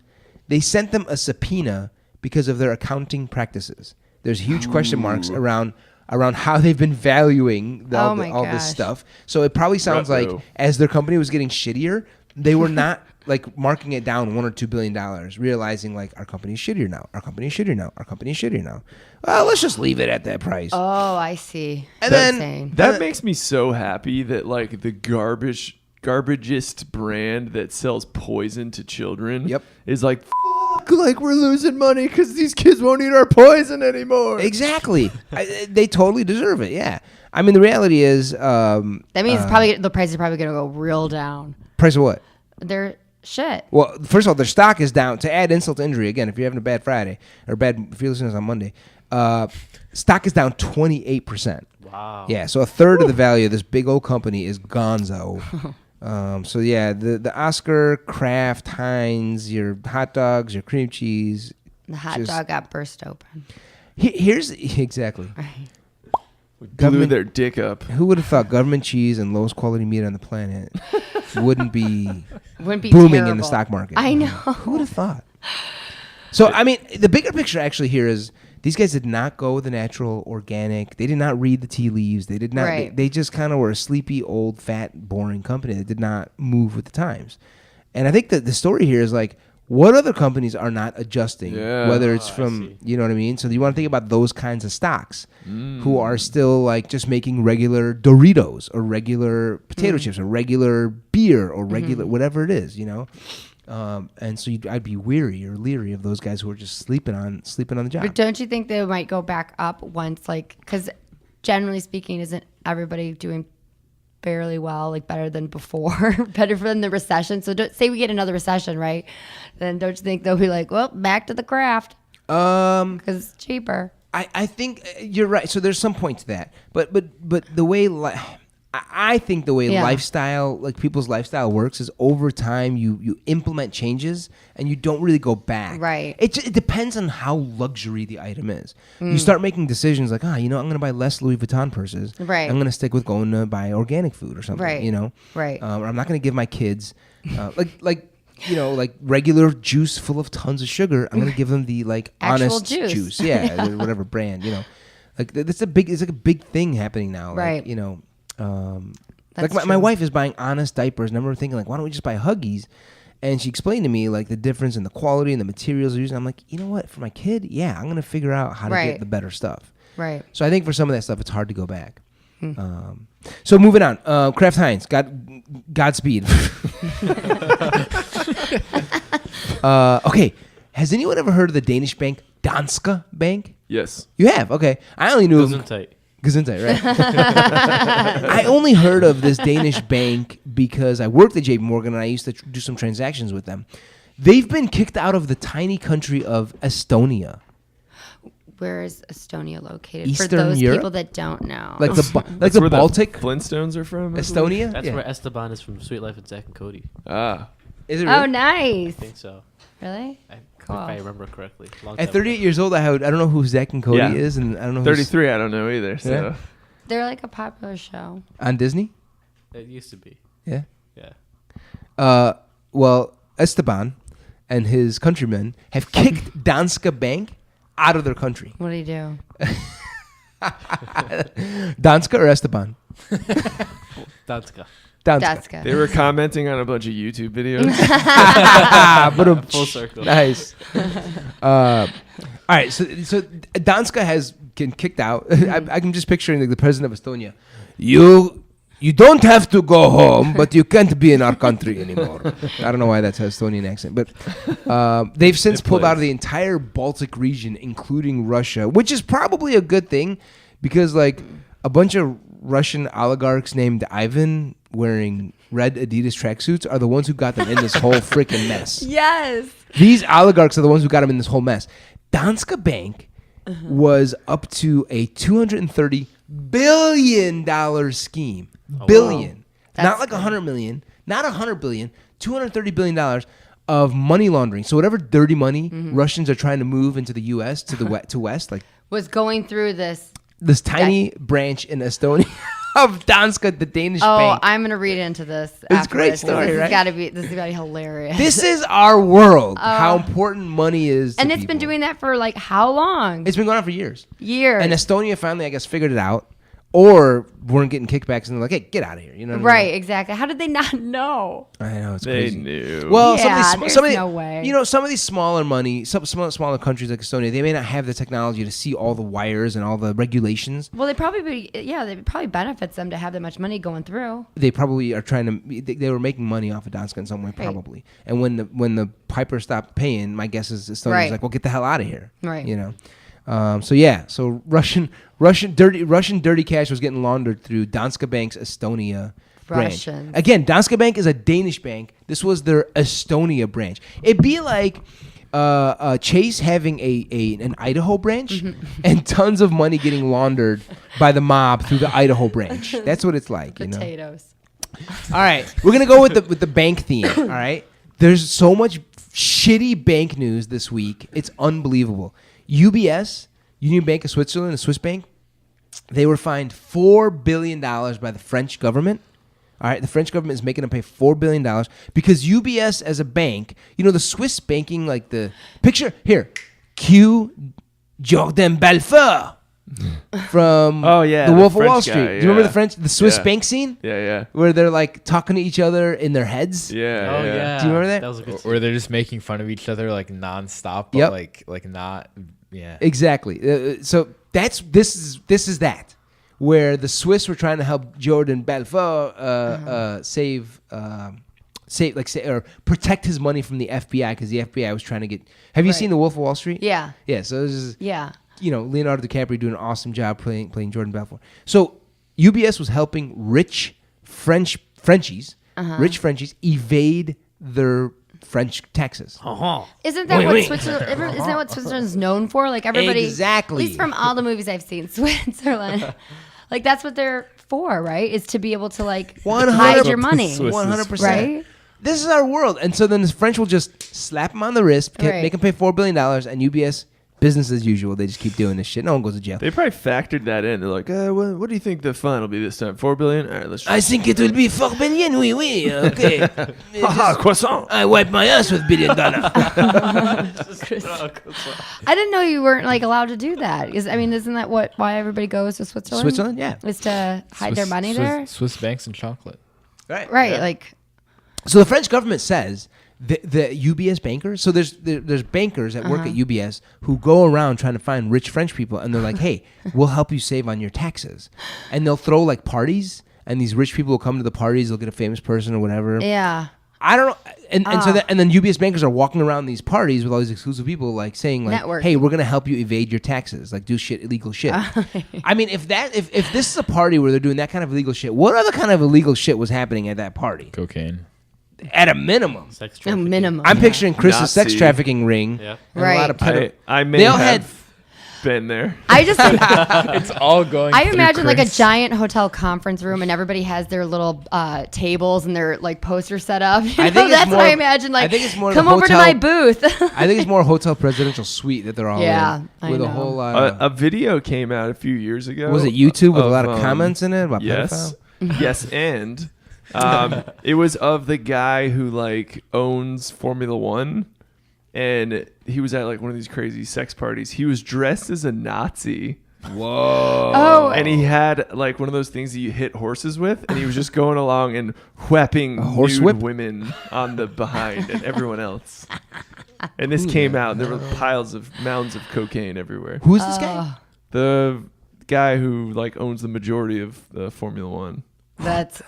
They sent them a subpoena because of their accounting practices. There's huge question marks around how they've been valuing all this stuff. So it probably sounds like as their company was getting shittier, they were not like marking it down $1 or $2 billion, realizing like our company's shittier now. Our company's shittier now. Our company's shittier now. Well, let's just leave it at that price. Oh, I see. And then that makes me so happy that like the garbageist brand that sells poison to children is like, like we're losing money because these kids won't eat our poison anymore. Exactly. They totally deserve it. Yeah. I mean, the reality is that means probably the price is probably going to go real down. Price of what? Their shit. Well, first of all, their stock is down. To add insult to injury, again, if you're having a bad Friday or if you're listening to this on Monday, stock is down 28%. Wow. Yeah. So a third of the value of this big old company is gonzo. So yeah, the Oscar, Kraft, Heinz, your hot dogs, your cream cheese. The hot dog got burst open. Here's exactly. Blew their dick up. Who would have thought government cheese and lowest quality meat on the planet wouldn't be booming terrible in the stock market? I know. Who would have thought? So I mean, the bigger picture actually here is these guys did not go the natural, organic. They did not read the tea leaves. They did not. Right. They just kind of were a sleepy, old, fat, boring company that did not move with the times. And I think that the story here is like, what other companies are not adjusting? Yeah. Whether it's from, you know what I mean? So you want to think about those kinds of stocks who are still like just making regular Doritos or regular potato chips or regular beer or regular whatever it is, you know? And so I'd be weary or leery of those guys who are just sleeping on the job. But don't you think they might go back up once, like, because generally speaking, isn't everybody doing fairly well, like better than before, better than the recession? So don't say we get another recession, right? Then don't you think they'll be like, well, back to the craft? Because it's cheaper. I think you're right. So there's some point to that, but the way I think the way lifestyle, like people's lifestyle works, is over time you implement changes and you don't really go back. Right. It depends on how luxury the item is. You start making decisions like, I'm going to buy less Louis Vuitton purses. Right. I'm going to stick with going to buy organic food or something. Right. You know. Right. Or I'm not going to give my kids like regular juice full of tons of sugar. I'm going to give them the like actual honest juice. Yeah. Whatever brand. You know. Like it's like a big thing happening now. Right. Like, you know. That's like my wife is buying honest diapers, and I remember thinking like, why don't we just buy Huggies? And she explained to me like the difference in the quality and the materials they're using. I'm like, you know what? For my kid, yeah, I'm gonna figure out how to get the better stuff. Right. So I think for some of that stuff, it's hard to go back. So moving on, Kraft Heinz, Godspeed. Okay, has anyone ever heard of the Danish bank Danske Bank? Yes. You have? Okay, I only knew. Gesundheit, right? I only heard of this Danish bank because I worked at JP Morgan and I used to do some transactions with them. They've been kicked out of the tiny country of Estonia. Where is Estonia located? Eastern For those Europe? people that don't know. Like the where Baltic? The Flintstones are from? Estonia? That's where Esteban is from Sweet Life of Zack and Cody. Ah. Is it really? Oh, nice. I think so. Really? If I remember correctly. At 38 years old, I don't know who Zack and Cody is, and I don't know. 33, I don't know either. So. Yeah. They're like a popular show. On Disney? It used to be. Yeah. Yeah. Well, Esteban and his countrymen have kicked Danske Bank out of their country. What do you do? Danske or Esteban? Danske. Danske. They were commenting on a bunch of YouTube videos. Full circle. Nice. All right, so Danske has been kicked out. I'm just picturing the president of Estonia. You don't have to go home, but you can't be in our country anymore. I don't know why that's an Estonian accent, but they've since pulled out of the entire Baltic region, including Russia, which is probably a good thing because like a bunch of Russian oligarchs named Ivan wearing red Adidas tracksuits are the ones who got them in this whole freaking mess. Yes. These oligarchs are the ones who got them in this whole mess. Danske Bank was up to a $230 billion scheme. Billion. Wow. Not like 100 million, not 100 billion, $230 billion of money laundering. So whatever dirty money Russians are trying to move into the U.S. to West, like was going through this tiny branch in Estonia of Danske, the Danish bank. I'm gonna read into this. It's a great story, this right? This has gotta be hilarious. This is our world. How important money is. And to it's been people. doing that for like how long? It's been going on for years. Years. And Estonia finally, I guess, figured it out. or weren't getting kickbacks, and they're like, "Hey, get out of here!" You know, right? Exactly. How did they not know? I know it's They crazy. knew. Well, Yeah, some of there's no way. some of these smaller smaller countries like Estonia, they may not have the technology to see all the wires and all the regulations. Well, it probably benefits them to have that much money going through. They probably are trying to. They were making money off of Danske in some way, probably. And when the piper stopped paying, my guess is Estonia's like, "Well, get the hell out of here!" Right. You know. So Russian dirty cash was getting laundered through Danske Bank's Estonia branch. Again, Danske Bank is a Danish bank. This was their Estonia branch. It'd be like Chase having an Idaho branch and tons of money getting laundered by the mob through the Idaho branch. That's what it's like. Potatoes. All right, we're gonna go with the bank theme. All right, there's so much shitty bank news this week. It's unbelievable. UBS, Union Bank of Switzerland, a Swiss bank, they were fined $4 billion by the French government. All right, the French government is making them pay $4 billion because UBS as a bank, the Swiss banking, like the picture here, Q Jordan Belfort from The Wolf of Wall Street. Guy, Do you remember the Swiss bank scene? Yeah. Where they're like talking to each other in their heads? Yeah. Oh, yeah. Do you remember that? That was a good Or they're just making fun of each other like nonstop, but like not. Yeah. Exactly. So this is that, where the Swiss were trying to help Jordan Belfort protect his money from the FBI because the FBI was trying to get. Have you seen The Wolf of Wall Street? Yeah. Yeah. So this is Leonardo DiCaprio doing an awesome job playing Jordan Belfort. So UBS was helping rich Frenchies evade their French taxes. Isn't that what Switzerland? Isn't that what Switzerland's known for? Like everybody, exactly. At least from all the movies I've seen, Switzerland, like that's what they're for, right? Is to be able to like hide your money. 100%. Right? This is our world, and so then the French will just slap them on the wrist, make them pay $4 billion, and UBS. Business as usual. They just keep doing this shit. No one goes to jail. They probably factored that in. They're like, what do you think the fine will be this time? $4 billion? All right, let's try. I think it will be $4 billion. Oui. Okay. Haha, croissant. I wipe my ass with $1 billion. I didn't know you weren't like allowed to do that. Isn't that why everybody goes to Switzerland? Switzerland, yeah. Is to hide their money there? Swiss banks and chocolate. Right. Yeah. Like. So the French government says the UBS bankers. So there's bankers that work at UBS who go around trying to find rich French people, and they're like, "Hey, we'll help you save on your taxes," and they'll throw like parties, and these rich people will come to the parties. They'll get a famous person or whatever. Yeah. I don't know, and then UBS bankers are walking around these parties with all these exclusive people, like saying, like, Network. "Hey, we're gonna help you evade your taxes, like do illegal shit." I mean, if this is a party where they're doing that kind of illegal shit, what other kind of illegal shit was happening at that party? Cocaine. At a minimum. Sex trafficking. I'm picturing Chris's Nazi. sex trafficking ring. Yeah. And a lot of I may They all have been there. I just It's all going. I through imagine like a Chris. giant hotel conference room and everybody has their little tables and their like posters set up. I think it's That's more what I of- imagine. Like, I think it's more of come the over to hotel- my booth. I think it's more a hotel presidential suite that they're all in. I With a know. whole A video came out a few years ago. was it YouTube with a lot of of, comments in it about Yes. pedophile? Yes, and it was of the guy who like owns Formula One, and he was at like one of these crazy sex parties. He was dressed as a Nazi. Whoa. Oh, And he had like one of those things that you hit horses with, and he was just going along and whapping horse nude whip? women on the behind and everyone else. And this came out, and there were mounds of cocaine everywhere. Who is this guy? The guy who like owns the majority of the Formula One. that's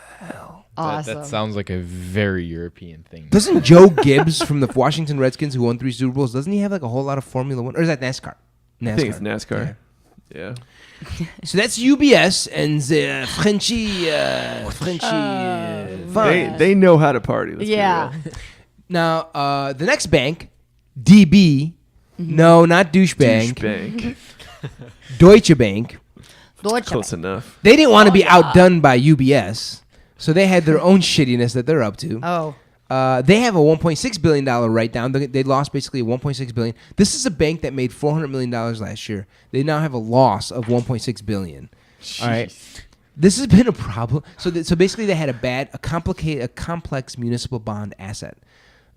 awesome. That sounds like a very European thing. Doesn't Joe Gibbs from the Washington Redskins, who won 3 Super Bowls, doesn't he have like a whole lot of Formula One? Or is that NASCAR? I think it's NASCAR. Yeah. So that's UBS and the Frenchy. They know how to party. Let's be Yeah. real. Now, the next bank, DB, no, not douchebag, Douchebag. Deutsche Bank. Close enough. They didn't want to be outdone by UBS, so they had their own shittiness that they're up to. Oh. They have a $1.6 billion write-down. They lost basically $1.6 billion. This is a bank that made $400 million last year. They now have a loss of $1.6 billion. All right. This has been a problem. So basically they had a complex municipal bond asset.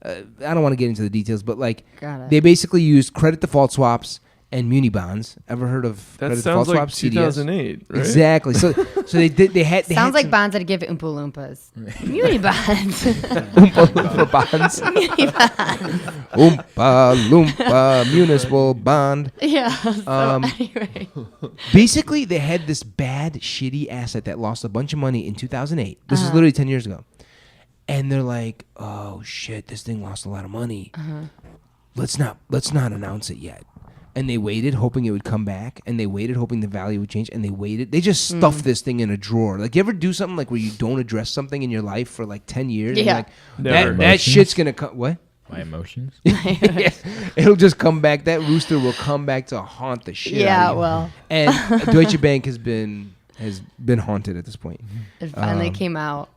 I don't want to get into the details, but like Got it. they basically used credit default swaps and muni bonds. Ever heard of That credit sounds default like swaps? 2008, right? Exactly. So they had Sounds like some bonds that give Oompa Loompas. Muni bonds. Oompa Loompa bonds. Muni bonds. Oompa Loompa municipal bond. Yeah. So anyway. Basically, they had this bad, shitty asset that lost a bunch of money in 2008. This is literally 10 years ago. And they're like, oh shit, this thing lost a lot of money. Let's not announce it yet. And they waited, hoping it would come back. And they waited, hoping the value would change. And they waited. They just stuffed this thing in a drawer. Like, you ever do something like where you don't address something in your life for like 10 years? Yeah. And you're like, that shit's going to come. What? My emotions. Yeah. It'll just come back. That rooster will come back to haunt the shit out of you. Well. And Deutsche Bank has been haunted at this point. It finally came out.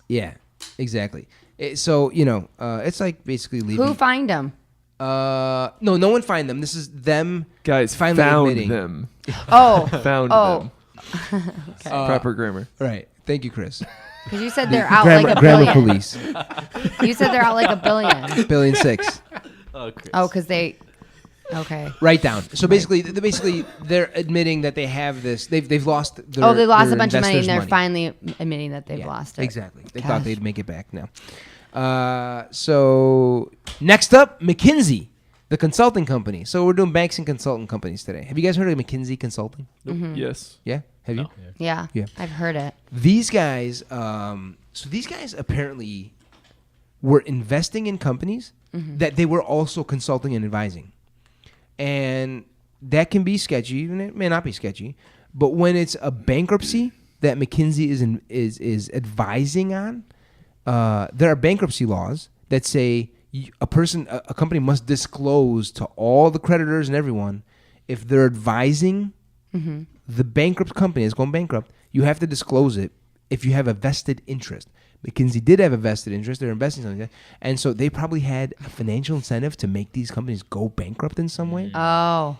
Yeah, exactly. So, it's like basically leaving. Who fined them? No one fined them. This is them. Guys, finally found admitting. them. Oh. Found Oh. them. Proper grammar. Right. Thank you, Chris. Because you said they're out Grammar, like a grammar billion. police. You said they're out like $1 billion. $1.6 billion. Oh, Chris. Oh, because they. Okay. Write down. So basically, they're admitting that they have this. They've lost. They lost their a bunch of money, and they're investors' finally admitting that they've lost it. Exactly. They Gosh. thought they'd make it back now. So next up, McKinsey, the consulting company. So we're doing banks and consulting companies today. Have you guys heard of McKinsey Consulting? Yes. Yeah. Have you? Yeah. Yeah. I've heard it. These guys. So these guys apparently were investing in companies that they were also consulting and advising. And that can be sketchy, and it may not be sketchy. But when it's a bankruptcy that McKinsey is advising on, there are bankruptcy laws that say a company must disclose to all the creditors and everyone if they're advising the bankrupt company that's going bankrupt. You have to disclose it if you have a vested interest. McKinsey did have a vested interest. They're investing something like that. And so they probably had a financial incentive to make these companies go bankrupt in some way. Oh.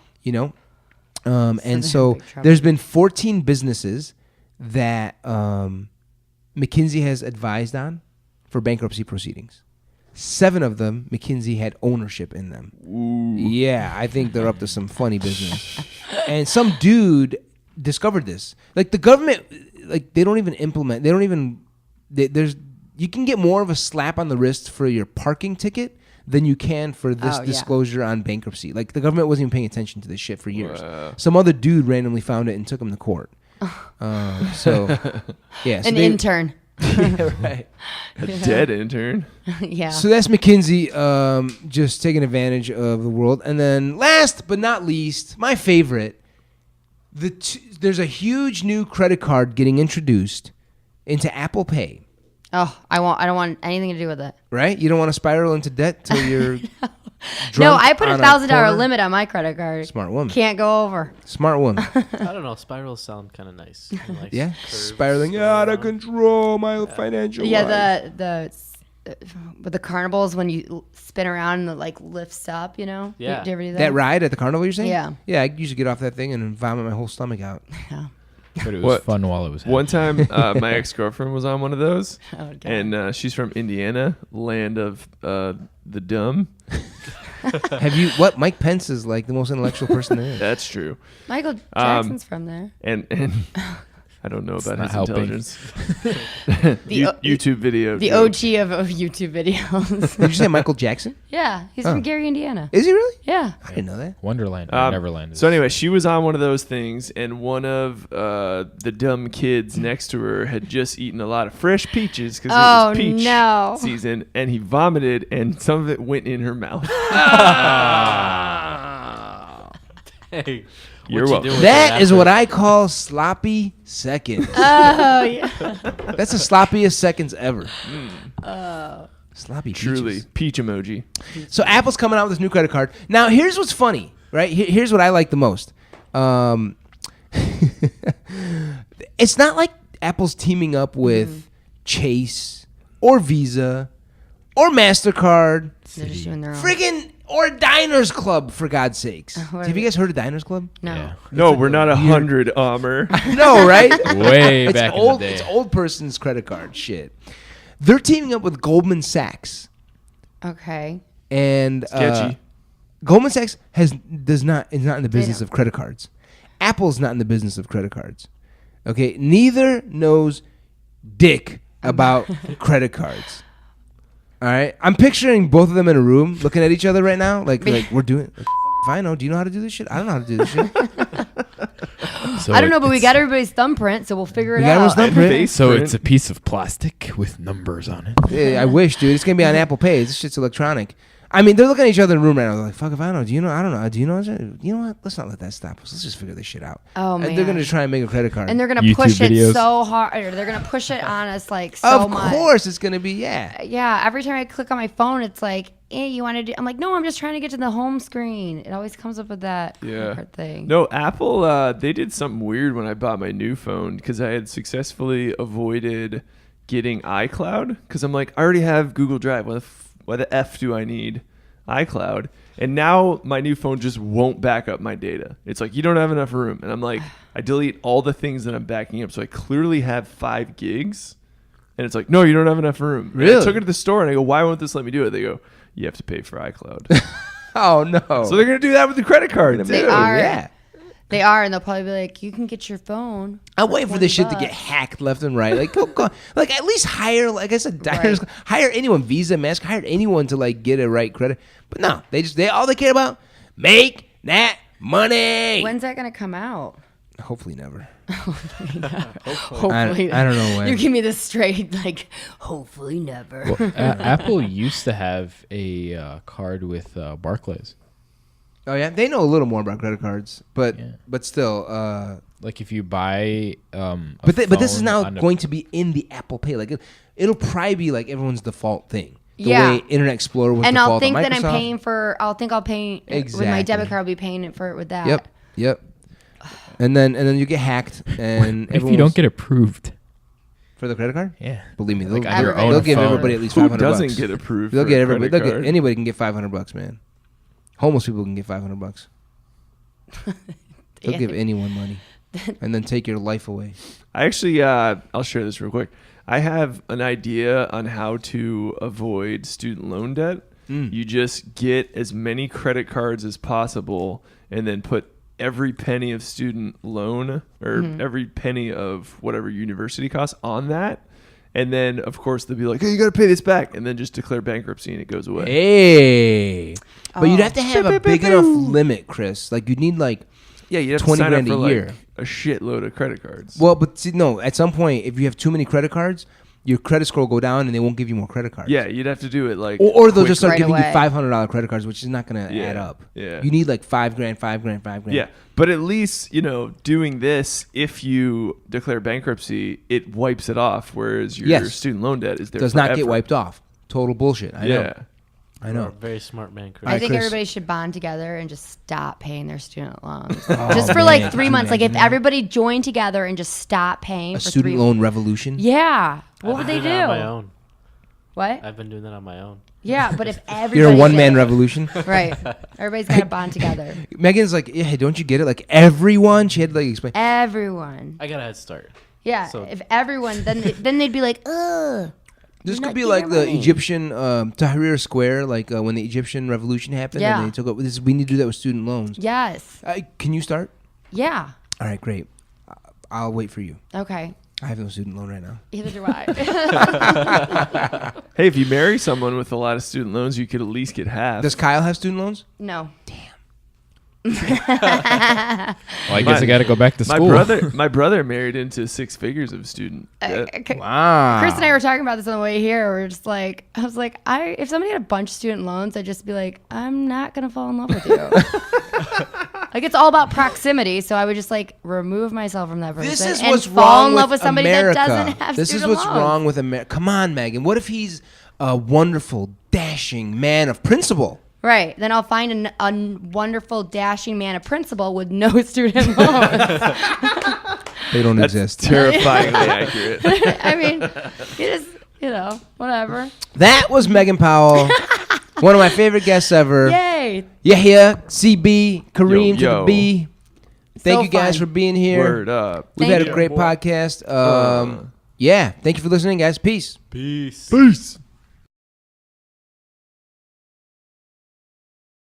And so there's been 14 businesses that McKinsey has advised on for bankruptcy proceedings. 7 of them, McKinsey had ownership in them. Ooh. Yeah, I think they're up to some funny business. And some dude discovered this. Like the government, like they don't even implement. They don't even. You can get more of a slap on the wrist for your parking ticket than you can for this disclosure on bankruptcy. Like the government wasn't even paying attention to this shit for years. Some other dude randomly found it and took him to court. So An intern. Yeah, right. A dead intern. Yeah. So that's McKinsey just taking advantage of the world. And then last but not least, my favorite, there's a huge new credit card getting introduced into Apple Pay. Oh, I don't want anything to do with it. Right? You don't want to spiral into debt till you're No, I put on $1,000 limit on my credit card. Smart woman. Can't go over. Smart woman. I don't know. Spirals sound kind of nice. Like Yeah. curves Spiraling going out of around. control, my financial life. Yeah, with the carnivals when you spin around and it like lifts up, Yeah. Do you ever do that? That ride at the carnival, you're saying? Yeah. Yeah, I usually get off that thing and vomit my whole stomach out. Yeah. But it was What? fun while it was happening. One time, my ex-girlfriend was on one of those, Oh, God. and she's from Indiana, land of the dumb. Have you, Mike Pence is like the most intellectual person there is. That's true. Michael Jackson's from there. And I don't know about not his helping. intelligence. The YouTube video. The joke. OG of YouTube videos. Did you say Michael Jackson? Yeah, he's Oh. from Gary, Indiana. Is he really? Yeah. I didn't know that. Wonderland or Neverland. So anyway, she was on one of those things, and one of the dumb kids next to her had just eaten a lot of fresh peaches because it Oh, was peach no. season, and he vomited, and some of it went in her mouth. Hey, You're what you welcome. doing with That is after? what I call sloppy seconds. Oh, yeah. That's the sloppiest seconds ever. Sloppy Truly, peaches. peach emoji. So Apple's coming out with this new credit card. Now, here's what's funny, right? Here's what I like the most. It's not like Apple's teaming up with Chase or Visa or MasterCard. They're just doing their own. Friggin' or Diners Club, for God's sakes. what Have are you guys heard of Diners Club? No. Yeah. No, we're not 100, Amr. No, right? Way It's back old. in the day. It's old person's credit card shit. They're teaming up with Goldman Sachs Okay. and Sketchy. Goldman Sachs is not in the business of credit cards. Apple's not in the business of credit cards. Okay, neither knows dick about credit cards. All right, I'm picturing both of them in a room looking at each other right now, like we're doing. Like, if I know, do you know how to do this shit? I don't know how to do this shit. So I don't know, but we got everybody's thumbprint, so we'll figure it out. So it's a piece of plastic with numbers on it. Yeah, I wish, dude. It's gonna be on Apple Pay. This shit's electronic. I mean, they're looking at each other in the room right now. They're like, "Fuck if I know. Do you know? I don't know. Do you know? You know what? Let's not let that stop us. Let's just figure this shit out." Oh man! And they're gonna try and make a credit card, and they're gonna push it so hard. They're gonna push it on us like so much. Of course, it's gonna be Yeah. Every time I click on my phone, it's like, "Hey, you want to do?" I'm like, "No, I'm just trying to get to the home screen." It always comes up with that thing. No, Apple. They did something weird when I bought my new phone because I had successfully avoided getting iCloud because I'm like, I already have Google Drive. Why the F do I need iCloud? And now my new phone just won't back up my data. It's like, you don't have enough room. And I'm like, I delete all the things that I'm backing up. So I clearly have 5 gigs. And it's like, no, you don't have enough room. Really? And I took it to the store and I go, why won't this let me do it? They go, you have to pay for iCloud. Oh, no. So they're going to do that with the credit card. They are. Yeah. They are, and they'll probably be like, you can get your phone. I'm waiting for this shit to get hacked left and right. Like, go. Like, at least hire, like I said, hire anyone, Visa, Master, hire anyone to, like, get a right credit. But no, they all they care about, make that money. When's that going to come out? Hopefully never. Hopefully I don't know when. You give me this straight, like, hopefully never. Well, Apple used to have a card with Barclays. Oh yeah, they know a little more about credit cards, but still, like if you buy, but this is now going to be in the Apple Pay. Like it'll probably be like everyone's default thing. The way Internet Explorer was and default I'll think on that Microsoft. I'm paying for. I'll pay with my debit card. I'll be paying for it with that. Yep. And then you get hacked, and if you don't get approved for the credit card, believe me, they'll give everybody at least $500. Who doesn't get approved? They'll get everybody. Anybody can get $500, man. Homeless people can get $500. They'll give anyone money and then take your life away. I actually, I'll share this real quick. I have an idea on how to avoid student loan debt. You just get as many credit cards as possible and then put every penny of student loan or every penny of whatever university costs on that. And then, of course, they'll be like, hey, you got to pay this back. And then just declare bankruptcy and it goes away. Hey. But you'd have to have a big enough limit, Chris. Like, you'd need, like, you'd have 20 to sign grand up for a year. Like a shitload of credit cards. Well, but see, no, at some point, if you have too many credit cards, your credit score will go down and they won't give you more credit cards. Yeah, you'd have to do it like... Or they'll just start giving you $500 credit cards, which is not going to add up. Yeah. You need like $5,000. Yeah, but at least, doing this, if you declare bankruptcy, it wipes it off, whereas your student loan debt is there does forever. not get wiped off. Total bullshit. I know. You're a very smart man, Chris. I think everybody should bond together and just stop paying their student loans. Just for like 3 months. Like if everybody joined together and just stop paying a for student loan revolution? Yeah. What would they do? On my own. What? I've been doing that on my own. Yeah, but if everybody... You're a one-man revolution? Right. Everybody's got to bond together. Megan's like, hey, don't you get it? Like everyone? She had to like explain. Everyone. I got a head start. Yeah. So. If everyone, then they'd be like, ugh. This could be like the Egyptian Tahrir Square, like when the Egyptian revolution happened. Yeah. And they took up. We need to do that with student loans. Yes. Can you start? Yeah. All right, great. I'll wait for you. Okay. I have no student loan right now. Either do I. Hey, if you marry someone with a lot of student loans, you could at least get half. Does Kyle have student loans? No. Damn. Well, I guess I got to go back to school. My brother married into 6 figures of student debt. Wow. Chris and I were talking about this on the way here. We're just like, I was like, if somebody had a bunch of student loans, I'd just be like, I'm not gonna fall in love with you. Like it's all about proximity, so I would just like remove myself from that person. This is and what's fall wrong in love with with somebody America. that doesn't have This student is what's loans. wrong with America. Come on, Megan. What if he's a wonderful, dashing man of principle? Right. Then I'll find a wonderful, dashing man of principle with no student loans. They don't exist. Terrifyingly accurate. I mean, you just, whatever. That was Meghan Powell. One of my favorite guests ever. Yay. Yahya, CB, Kareem to the Yo. B. Thank So you guys fun. for being here. Word up. We've Thank had a you. great podcast. Yeah. Thank you for listening, guys. Peace. Peace. Peace.